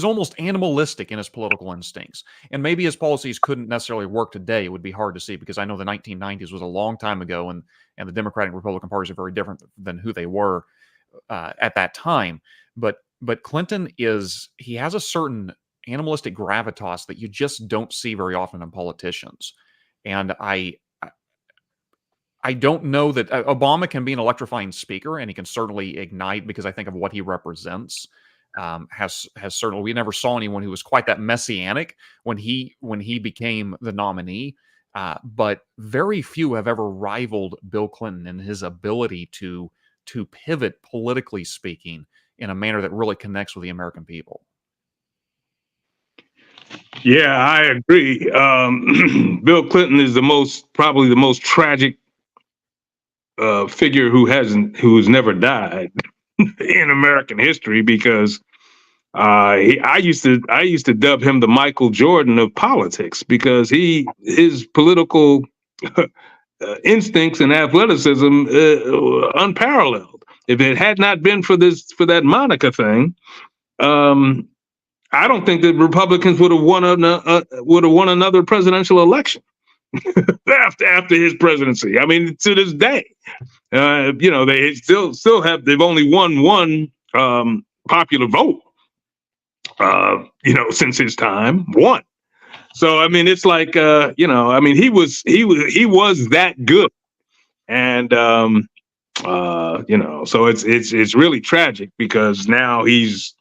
almost animalistic in his political instincts. And maybe his policies couldn't necessarily work today. It would be hard to see, because I know the 1990s was a long time ago, and the Democratic and Republican parties are very different than who they were at that time. But Clinton he has a certain animalistic gravitas that you just don't see very often in politicians. And I don't know that Obama can be an electrifying speaker, and he can certainly ignite, because I think of what he represents. Has certainly, we never saw anyone who was quite that messianic when he became the nominee. But very few have ever rivaled Bill Clinton in his ability to pivot, politically speaking, in a manner that really connects with the American people. Yeah, I agree. Bill Clinton is probably the most tragic figure who's never died in American history, because I used to dub him the Michael Jordan of politics, because his political instincts and athleticism unparalleled. If it had not been for that Monica thing, I don't think that Republicans would have won another presidential election after his presidency. I mean, to this day, they still have. They've only won one popular vote, since his time. One. So I mean, it's like I mean, he was that good, and so it's really tragic, because now he's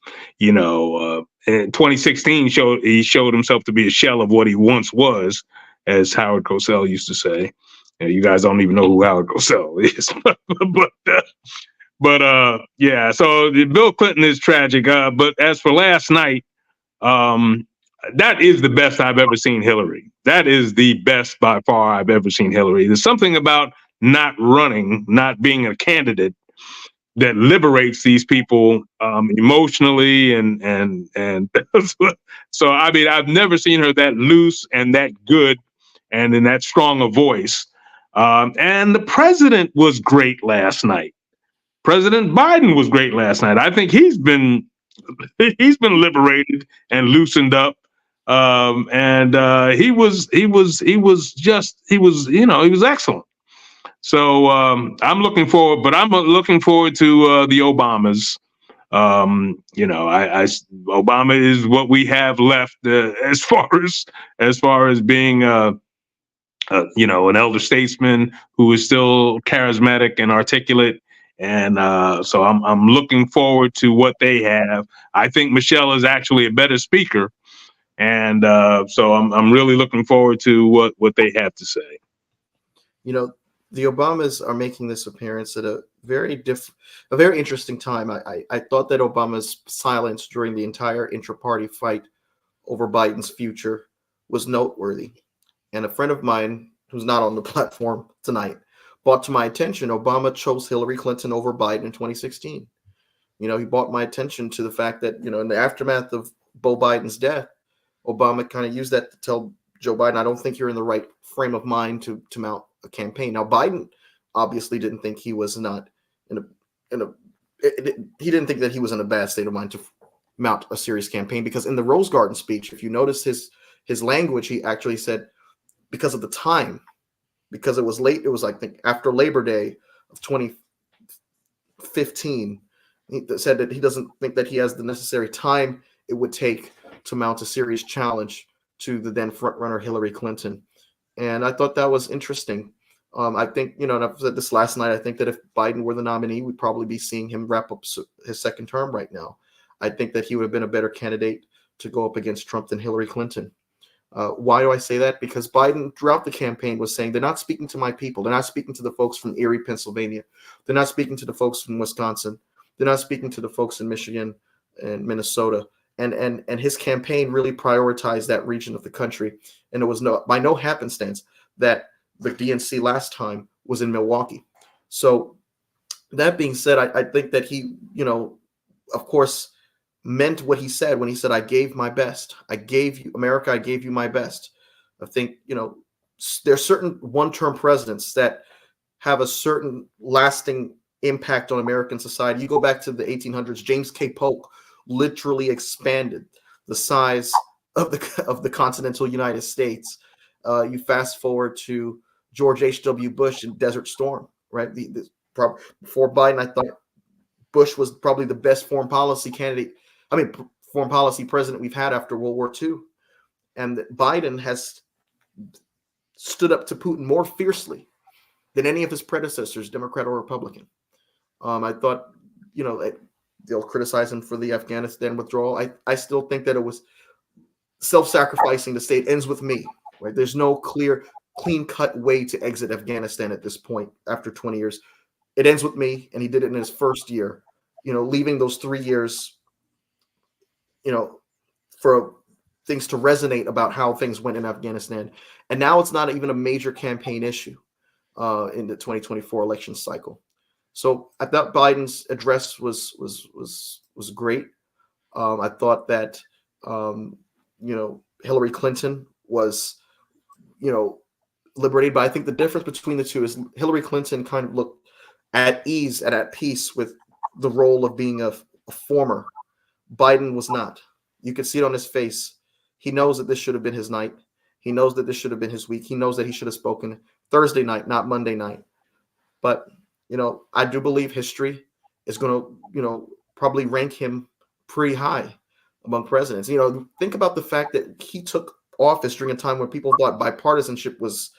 in 2016 he showed himself to be a shell of what he once was, as Howard Cosell used to say. You guys don't even know who Howard Cosell is, but yeah. So Bill Clinton is tragic. But as for last night, that is the best I've ever seen Hillary. That is the best by far I've ever seen Hillary. There's something about not running, not being a candidate, that liberates these people emotionally, and so I mean, I've never seen her that loose and that good, and in that strong a voice. And the president was great last night. President Biden was great last night. I think he's been liberated and loosened up. And he was excellent. So I'm looking forward to the Obamas. Obama is what we have left as far as being an elder statesman who is still charismatic and articulate. And so I'm looking forward to what they have. I think Michelle is actually a better speaker. And so I'm really looking forward to what they have to say. The Obamas are making this appearance at a very interesting time. I thought that Obama's silence during the entire intra-party fight over Biden's future was noteworthy. And a friend of mine who's not on the platform tonight brought to my attention Obama chose Hillary Clinton over Biden in 2016. He brought my attention to the fact that, in the aftermath of Beau Biden's death, Obama kind of used that to tell Joe Biden, I don't think you're in the right frame of mind to mount a campaign. Now, Biden obviously didn't think he was not he didn't think that he was in a bad state of mind to mount a serious campaign, because in the Rose Garden speech, if you notice his language, he actually said, because of the time because it was late. It was, I think, after Labor Day of 2015. He said that he doesn't think that he has the necessary time it would take to mount a serious challenge to the then frontrunner Hillary Clinton. And I thought that was interesting. I think, and I've said this last night, I think that if Biden were the nominee, we'd probably be seeing him wrap up his second term right now. I think that he would have been a better candidate to go up against Trump than Hillary Clinton. Why do I say that? Because Biden, throughout the campaign, was saying, they're not speaking to my people. They're not speaking to the folks from Erie, Pennsylvania. They're not speaking to the folks from Wisconsin. They're not speaking to the folks in Michigan and Minnesota. And his campaign really prioritized that region of the country. And it was by no happenstance that the DNC last time was in Milwaukee. So that being said, I think that he, of course, meant what he said when he said, I gave my best. I gave you, America, I gave you my best. I think, there's certain one-term presidents that have a certain lasting impact on American society. You go back to the 1800s, James K. Polk literally expanded the size of the continental United States. You fast forward to George H.W. Bush and Desert Storm, right? Before Biden, I thought Bush was probably the best foreign policy president we've had after World War II. And Biden has stood up to Putin more fiercely than any of his predecessors, Democrat or Republican. I thought, they'll criticize him for the Afghanistan withdrawal. I still think that it was self-sacrificing to say it ends with me, right? There's no clean-cut way to exit Afghanistan at this point after 20 years. It ends with me, and he did it in his first year, leaving those 3 years, for things to resonate about how things went in Afghanistan. And now it's not even a major campaign issue in the 2024 election cycle. So I thought Biden's address was great. I thought that Hillary Clinton was liberated, but I think the difference between the two is Hillary Clinton kind of looked at ease and at peace with the role of being a former. Biden was not. You could see it on his face. He knows that this should have been his night. He knows that this should have been his week. He knows that he should have spoken Thursday night, not Monday night. But I do believe history is going to, probably rank him pretty high among presidents. Think about the fact that he took office during a time when people thought bipartisanship was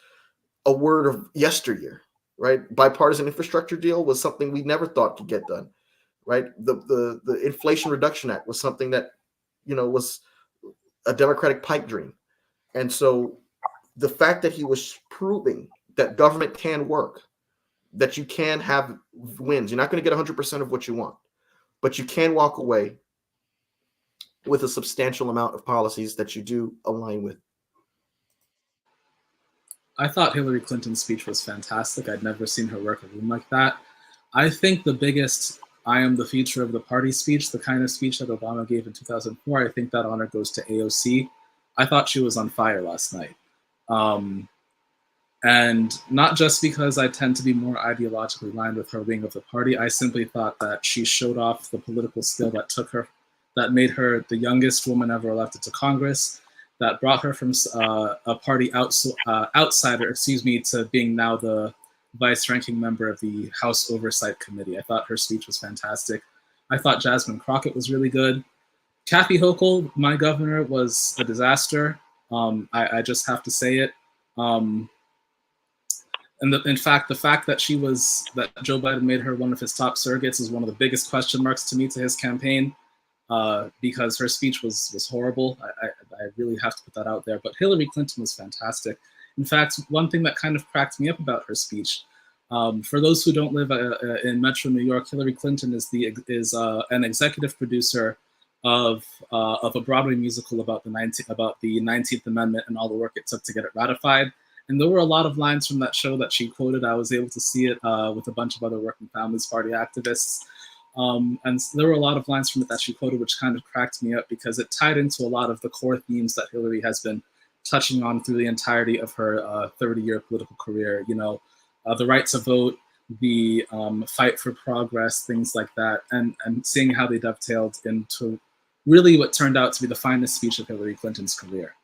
a word of yesteryear, right? Bipartisan infrastructure deal was something we never thought could get done, right? The Inflation Reduction Act was something that, was a Democratic pipe dream. And so the fact that he was proving that government can work, that you can have wins. You're not going to get 100% of what you want, but you can walk away with a substantial amount of policies that you do align with. I thought Hillary Clinton's speech was fantastic. I'd never seen her work a room like that. I think the biggest I am the future of the party speech, the kind of speech that Obama gave in 2004, I think that honor goes to AOC. I thought she was on fire last night. And not just because I tend to be more ideologically aligned with her wing of the party, I simply thought that she showed off the political skill that made her the youngest woman ever elected to Congress, that brought her from a party outsider, to being now the vice-ranking member of the House Oversight Committee. I thought her speech was fantastic. I thought Jasmine Crockett was really good. Kathy Hochul, my governor, was a disaster. I just have to say it. In fact, the fact that Joe Biden made her one of his top surrogates is one of the biggest question marks to me to his campaign, because her speech was horrible. I really have to put that out there. But Hillary Clinton was fantastic. In fact, one thing that kind of cracked me up about her speech, for those who don't live in Metro New York, Hillary Clinton is an executive producer of a Broadway musical about the 19th Amendment and all the work it took to get it ratified. And there were a lot of lines from that show that she quoted. I was able to see it with a bunch of other Working Families Party activists. And there were a lot of lines from it that she quoted, which kind of cracked me up because it tied into a lot of the core themes that Hillary has been touching on through the entirety of her 30-year political career. The right to vote, the fight for progress, things like that, and seeing how they dovetailed into really what turned out to be the finest speech of Hillary Clinton's career.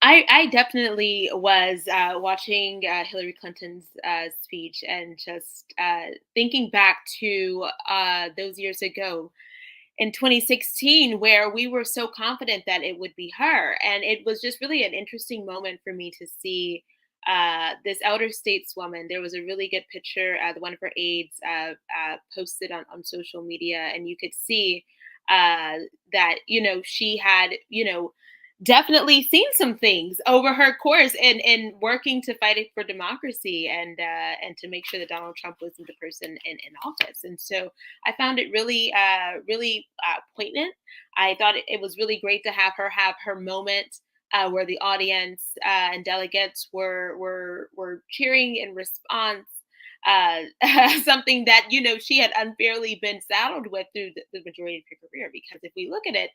I definitely was watching Hillary Clinton's speech and just thinking back to those years ago in 2016, where we were so confident that it would be her. And it was just really an interesting moment for me to see this elder stateswoman. There was a really good picture, the one of her aides posted on social media, and you could see that, she had, definitely seen some things over her course and working to fight it for democracy and to make sure that Donald Trump wasn't the person in office. And so I found it really really poignant. I thought it was really great to have her moment where the audience and delegates were cheering in response, something that she had unfairly been saddled with through the majority of her career. Because if we look at it,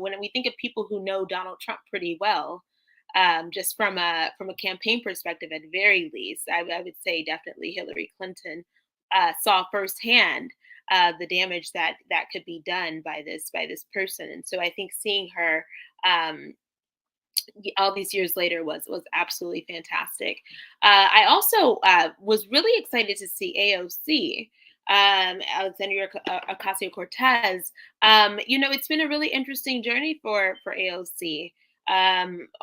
when we think of people who know Donald Trump pretty well, just from a campaign perspective, at very least, I would say definitely Hillary Clinton saw firsthand the damage that could be done by this person. And so I think seeing her all these years later was absolutely fantastic. I also was really excited to see AOC, Alexandria Ocasio-Cortez. It's been a really interesting journey for AOC.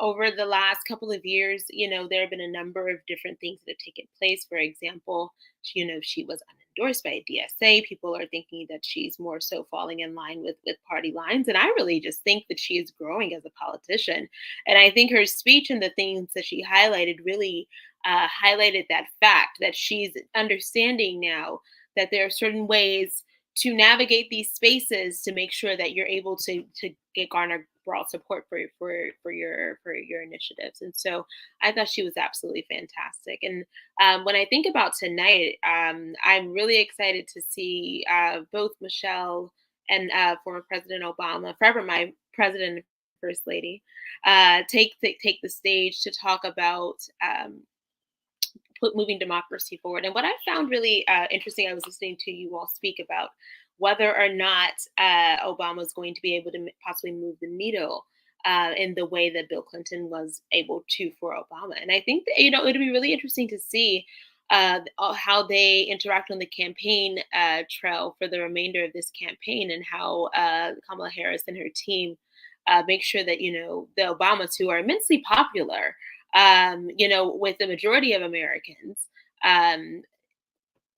Over the last couple of years, there have been a number of different things that have taken place. For example, she was unendorsed by DSA. People are thinking that she's more so falling in line with party lines. And I really just think that she is growing as a politician. And I think her speech and the things that she highlighted really highlighted that fact that she's understanding now that there are certain ways to navigate these spaces to make sure that you're able to get garner broad support for your initiatives. And so I thought she was absolutely fantastic. And when I think about tonight, I'm really excited to see both Michelle and former President Obama, forever my president and first lady, take the stage to talk about moving democracy forward. And what I found really interesting, I was listening to you all speak about whether or not Obama is going to be able to possibly move the needle in the way that Bill Clinton was able to for Obama. And I think that, it'll be really interesting to see how they interact on the campaign trail for the remainder of this campaign, and how Kamala Harris and her team make sure that, the Obamas, who are immensely popular, with the majority of Americans,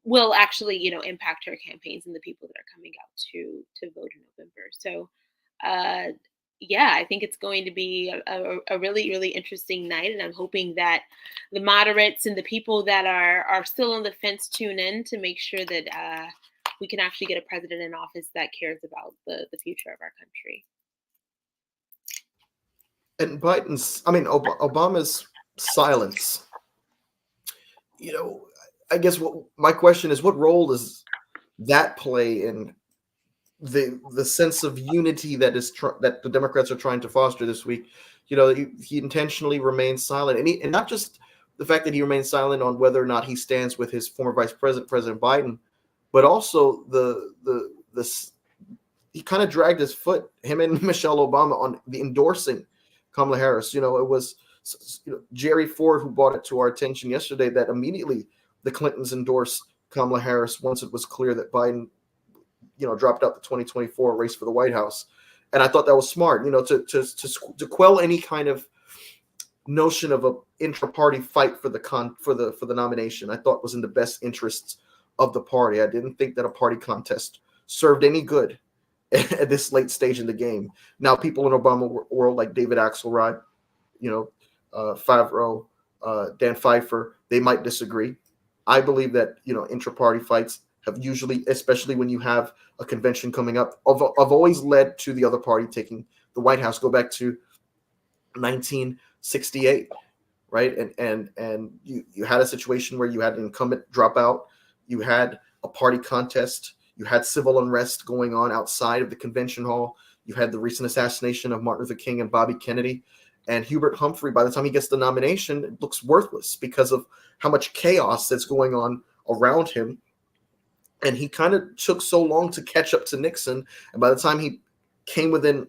will actually, impact her campaigns and the people that are coming out to vote in November. So, I think it's going to be a really, really interesting night. And I'm hoping that the moderates and the people that are still on the fence tune in to make sure that we can actually get a president in office that cares about the future of our country. And Obama's silence, I guess my question is, what role does that play in the sense of unity that the Democrats are trying to foster this week? He intentionally remains silent, and not just the fact that he remains silent on whether or not he stands with his former vice president, President Biden, but also he kind of dragged his foot, him and Michelle Obama, on the endorsing Kamala Harris. It was Jerry Ford who brought it to our attention yesterday that immediately the Clintons endorsed Kamala Harris once it was clear that Biden, dropped out the 2024 race for the White House. And I thought that was smart, to quell any kind of notion of a intra-party fight for the nomination. I thought was in the best interests of the party. I didn't think that a party contest served any good at this late stage in the game. Now, people in Obama world like David Axelrod, Favreau, Dan Pfeiffer, they might disagree. I believe that, intra-party fights have usually, especially when you have a convention coming up, have always led to the other party taking the White House. Go back to 1968, right? And you had a situation where you had an incumbent drop out, you had a party contest, you had civil unrest going on outside of the convention hall, you had the recent assassination of Martin Luther King and Bobby Kennedy. And Hubert Humphrey, by the time he gets the nomination, it looks worthless because of how much chaos that's going on around him. And he kind of took so long to catch up to Nixon. And by the time he came within,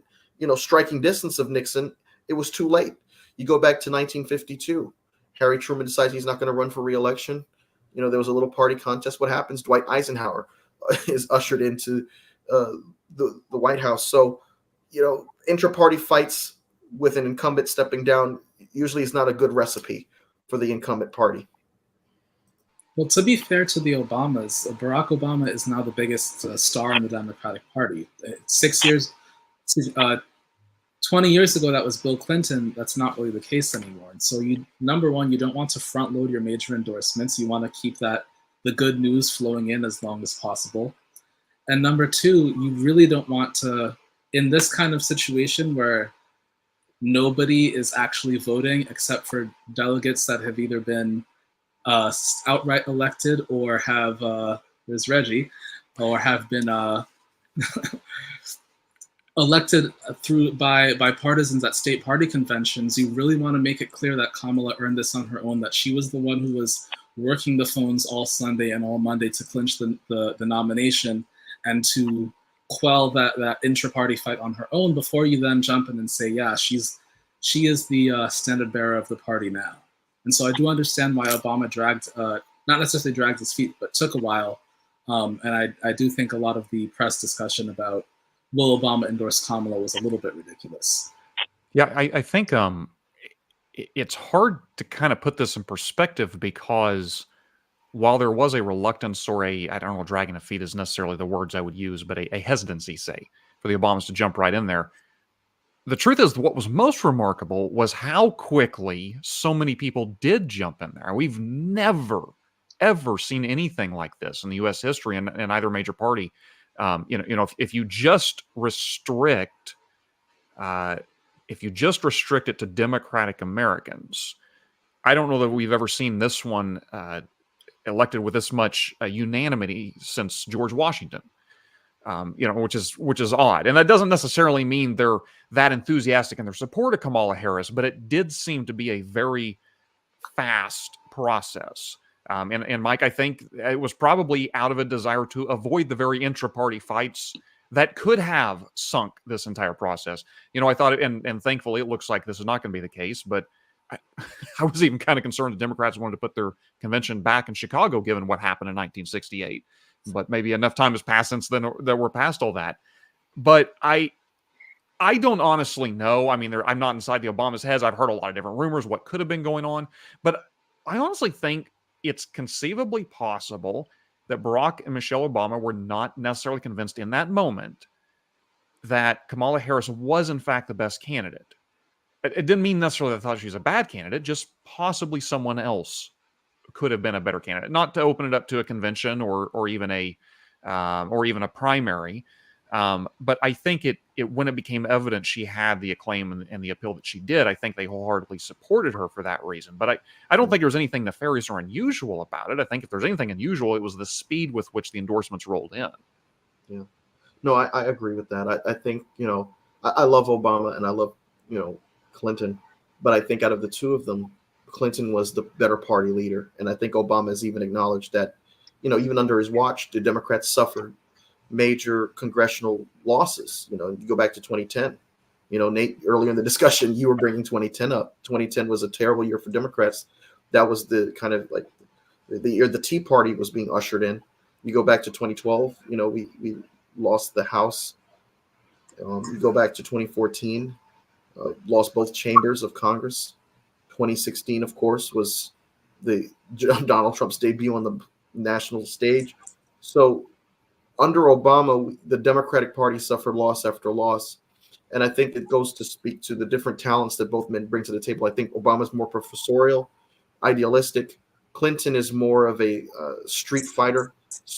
striking distance of Nixon, it was too late. You go back to 1952. Harry Truman decides he's not going to run for re-election. You know, there was a little party contest. What happens? Dwight Eisenhower is ushered into the White House. So, you know, intra-party fights with an incumbent stepping down usually is not a good recipe for the incumbent party. Well, to be fair to the Obamas, Barack Obama is now the biggest star in the Democratic Party. 20 years ago, that was Bill Clinton. That's not really the case anymore. And so, number one, you don't want to front load your major endorsements. You want to keep the good news flowing in as long as possible. And number two, you really don't want to, in this kind of situation where nobody is actually voting except for delegates that have either been outright elected or have there's Reggie, or have been elected by partisans at state party conventions. You really want to make it clear that Kamala earned this on her own, that she was the one who was working the phones all Sunday and all Monday to clinch the nomination and to quell that intra-party fight on her own before you then jump in and say, yeah, she is the standard bearer of the party now. And so I do understand why Obama not necessarily dragged his feet, but took a while. And I do think a lot of the press discussion about will Obama endorse Kamala was a little bit ridiculous. Yeah, I think it's hard to kind of put this in perspective, because while there was a reluctance, or I don't know, dragging a feet is necessarily the words I would use, but a hesitancy, say, for the Obamas to jump right in there. The truth is, what was most remarkable was how quickly so many people did jump in there. We've never, ever seen anything like this in the U.S. history in either major party. If you just restrict it to Democratic Americans, I don't know that we've ever seen this one elected with this much unanimity since George Washington. Which is odd. And that doesn't necessarily mean they're that enthusiastic in their support of Kamala Harris, but it did seem to be a very fast process. And Mike, I think it was probably out of a desire to avoid the very intra-party fights that could have sunk this entire process. I thought, and thankfully it looks like this is not going to be the case, but I was even kind of concerned the Democrats wanted to put their convention back in Chicago, given what happened in 1968. But maybe enough time has passed since then that we're past all that. But I don't honestly know. I mean, I'm not inside the Obamas' heads. I've heard a lot of different rumors, what could have been going on. But I honestly think it's conceivably possible that Barack and Michelle Obama were not necessarily convinced in that moment that Kamala Harris was, in fact, the best candidate. It didn't mean necessarily they thought she was a bad candidate, just possibly someone else could have been a better candidate. Not to open it up to a convention or even a primary, but I think it when it became evident she had the acclaim and the appeal that she did, I think they wholeheartedly supported her for that reason. But I don't think there was anything nefarious or unusual about it. I think if there's anything unusual, it was the speed with which the endorsements rolled in. Yeah, no, I agree with that. I think I love Obama and I love Clinton, but I think out of the two of them, Clinton was the better party leader. And I think Obama has even acknowledged that, even under his watch, the Democrats suffered major congressional losses. You go back to 2010. Nate, earlier in the discussion, you were bringing 2010 up. 2010 was a terrible year for Democrats. That was the kind of like the year the Tea Party was being ushered in. You go back to 2012, we lost the House. You go back to 2014, lost both chambers of Congress. 2016, of course, was the Donald Trump's debut on the national stage. So under Obama, the Democratic Party suffered loss after loss. And I think it goes to speak to the different talents that both men bring to the table. I think Obama's more professorial, idealistic. Clinton is more of a street fighter.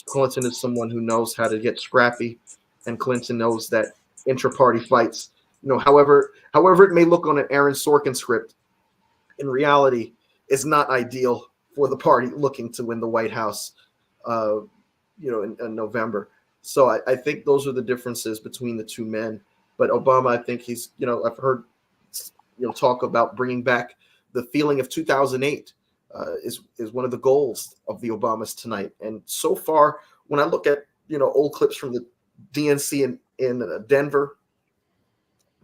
Clinton is someone who knows how to get scrappy. And Clinton knows that intra-party fights, however it may look on an Aaron Sorkin script, in reality, is not ideal for the party looking to win the White House, in November. So I think those are the differences between the two men. But Obama, I think he's, I've heard, talk about bringing back the feeling of 2008 is one of the goals of the Obamas tonight. And so far, when I look at, old clips from the DNC in Denver,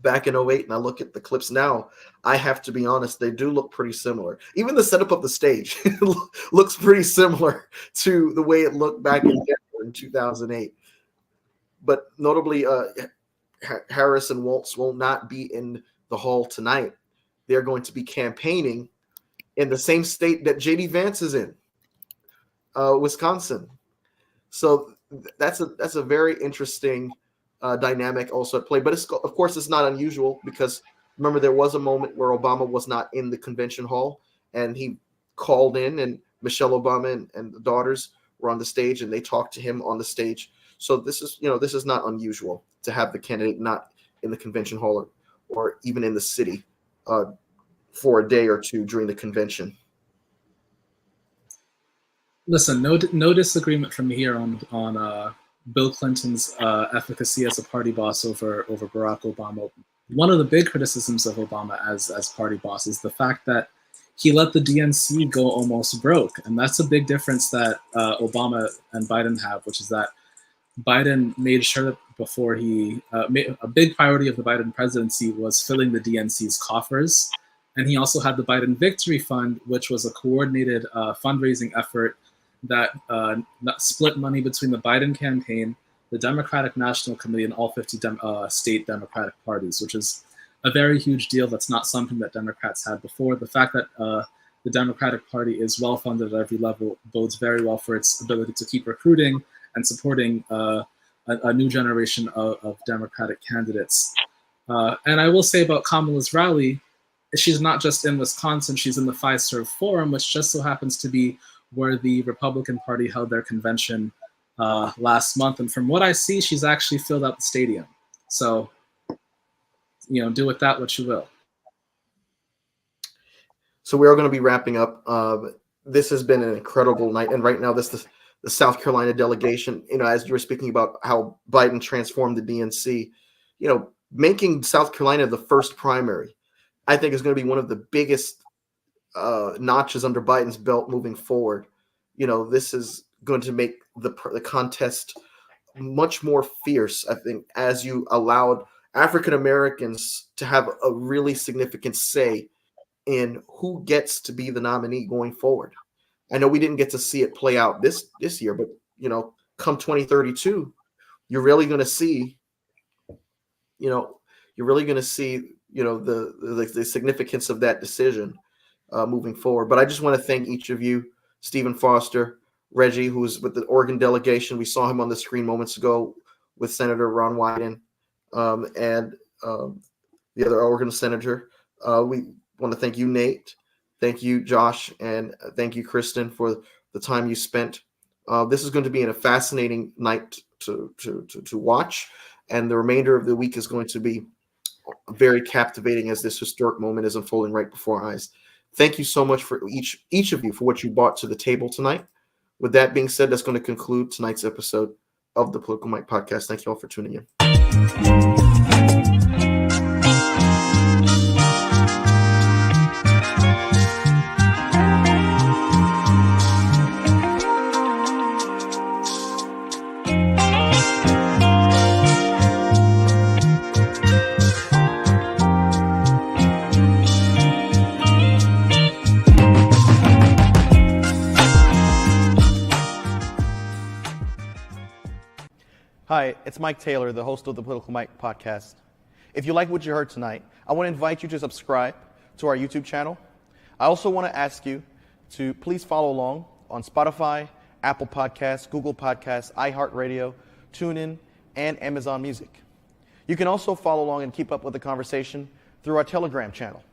back in 08 and I look at the clips now, I have to be honest, they do look pretty similar. Even the setup of the stage looks pretty similar to the way it looked back in 2008. But notably, Harris and Waltz will not be in the hall tonight. They're going to be campaigning in the same state that J.D. Vance is in, Wisconsin. So that's a very interesting dynamic also at play. But of course, it's not unusual because remember there was a moment where Obama was not in the convention hall and he called in, and Michelle Obama and the daughters were on the stage and they talked to him on the stage. So this is not unusual to have the candidate not in the convention hall or even in the city for a day or two during the convention. Listen, no disagreement from here on Bill Clinton's efficacy as a party boss over Barack Obama. One of the big criticisms of Obama as party boss is the fact that he let the DNC go almost broke, and that's a big difference that Obama and Biden have, which is that Biden made sure that before he made a big priority of the Biden presidency was filling the DNC's coffers. And he also had the Biden Victory Fund, which was a coordinated fundraising effort that split money between the Biden campaign, the Democratic National Committee, and all 50 state Democratic parties, which is a very huge deal. That's not something that Democrats had before. The fact that the Democratic Party is well-funded at every level bodes very well for its ability to keep recruiting and supporting a new generation of Democratic candidates. And I will say about Kamala's rally, she's not just in Wisconsin, she's in the Fiserv Forum, which just so happens to be where the Republican Party held their convention last month. And from what I see, she's actually filled out the stadium. So, do with that what you will. So we are going to be wrapping up. This has been an incredible night. And right now, the South Carolina delegation, as you were speaking about how Biden transformed the DNC, making South Carolina the first primary, I think is going to be one of the biggest notches under Biden's belt moving forward. This is going to make the contest much more fierce, I think, as you allowed African Americans to have a really significant say in who gets to be the nominee going forward. I know we didn't get to see it play out this year, but come 2032, you're really going to see, the significance of that decision moving forward. But I just want to thank each of you, Stephen Foster, Reggie, who's with the Oregon delegation. We saw him on the screen moments ago with Senator Ron Wyden and the other Oregon senator. We want to thank you, Nate. Thank you, Josh, and thank you, Kristen, for the time you spent. This is going to be a fascinating night to watch, and the remainder of the week is going to be very captivating as this historic moment is unfolding right before our eyes. Thank you so much for each of you for what you brought to the table tonight. With that being said, that's going to conclude tonight's episode of the Political Mike Podcast. Thank you all for tuning in. Hi, it's Mike Taylor, the host of the Political Mike Podcast. If you like what you heard tonight, I want to invite you to subscribe to our YouTube channel. I also want to ask you to please follow along on Spotify, Apple Podcasts, Google Podcasts, iHeartRadio, TuneIn, and Amazon Music. You can also follow along and keep up with the conversation through our Telegram channel.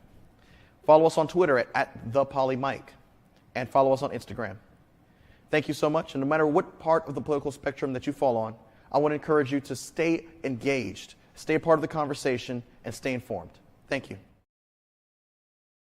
Follow us on Twitter at @ThePollyMike, and follow us on Instagram. Thank you so much, and no matter what part of the political spectrum that you fall on, I want to encourage you to stay engaged, stay a part of the conversation, and stay informed. Thank you.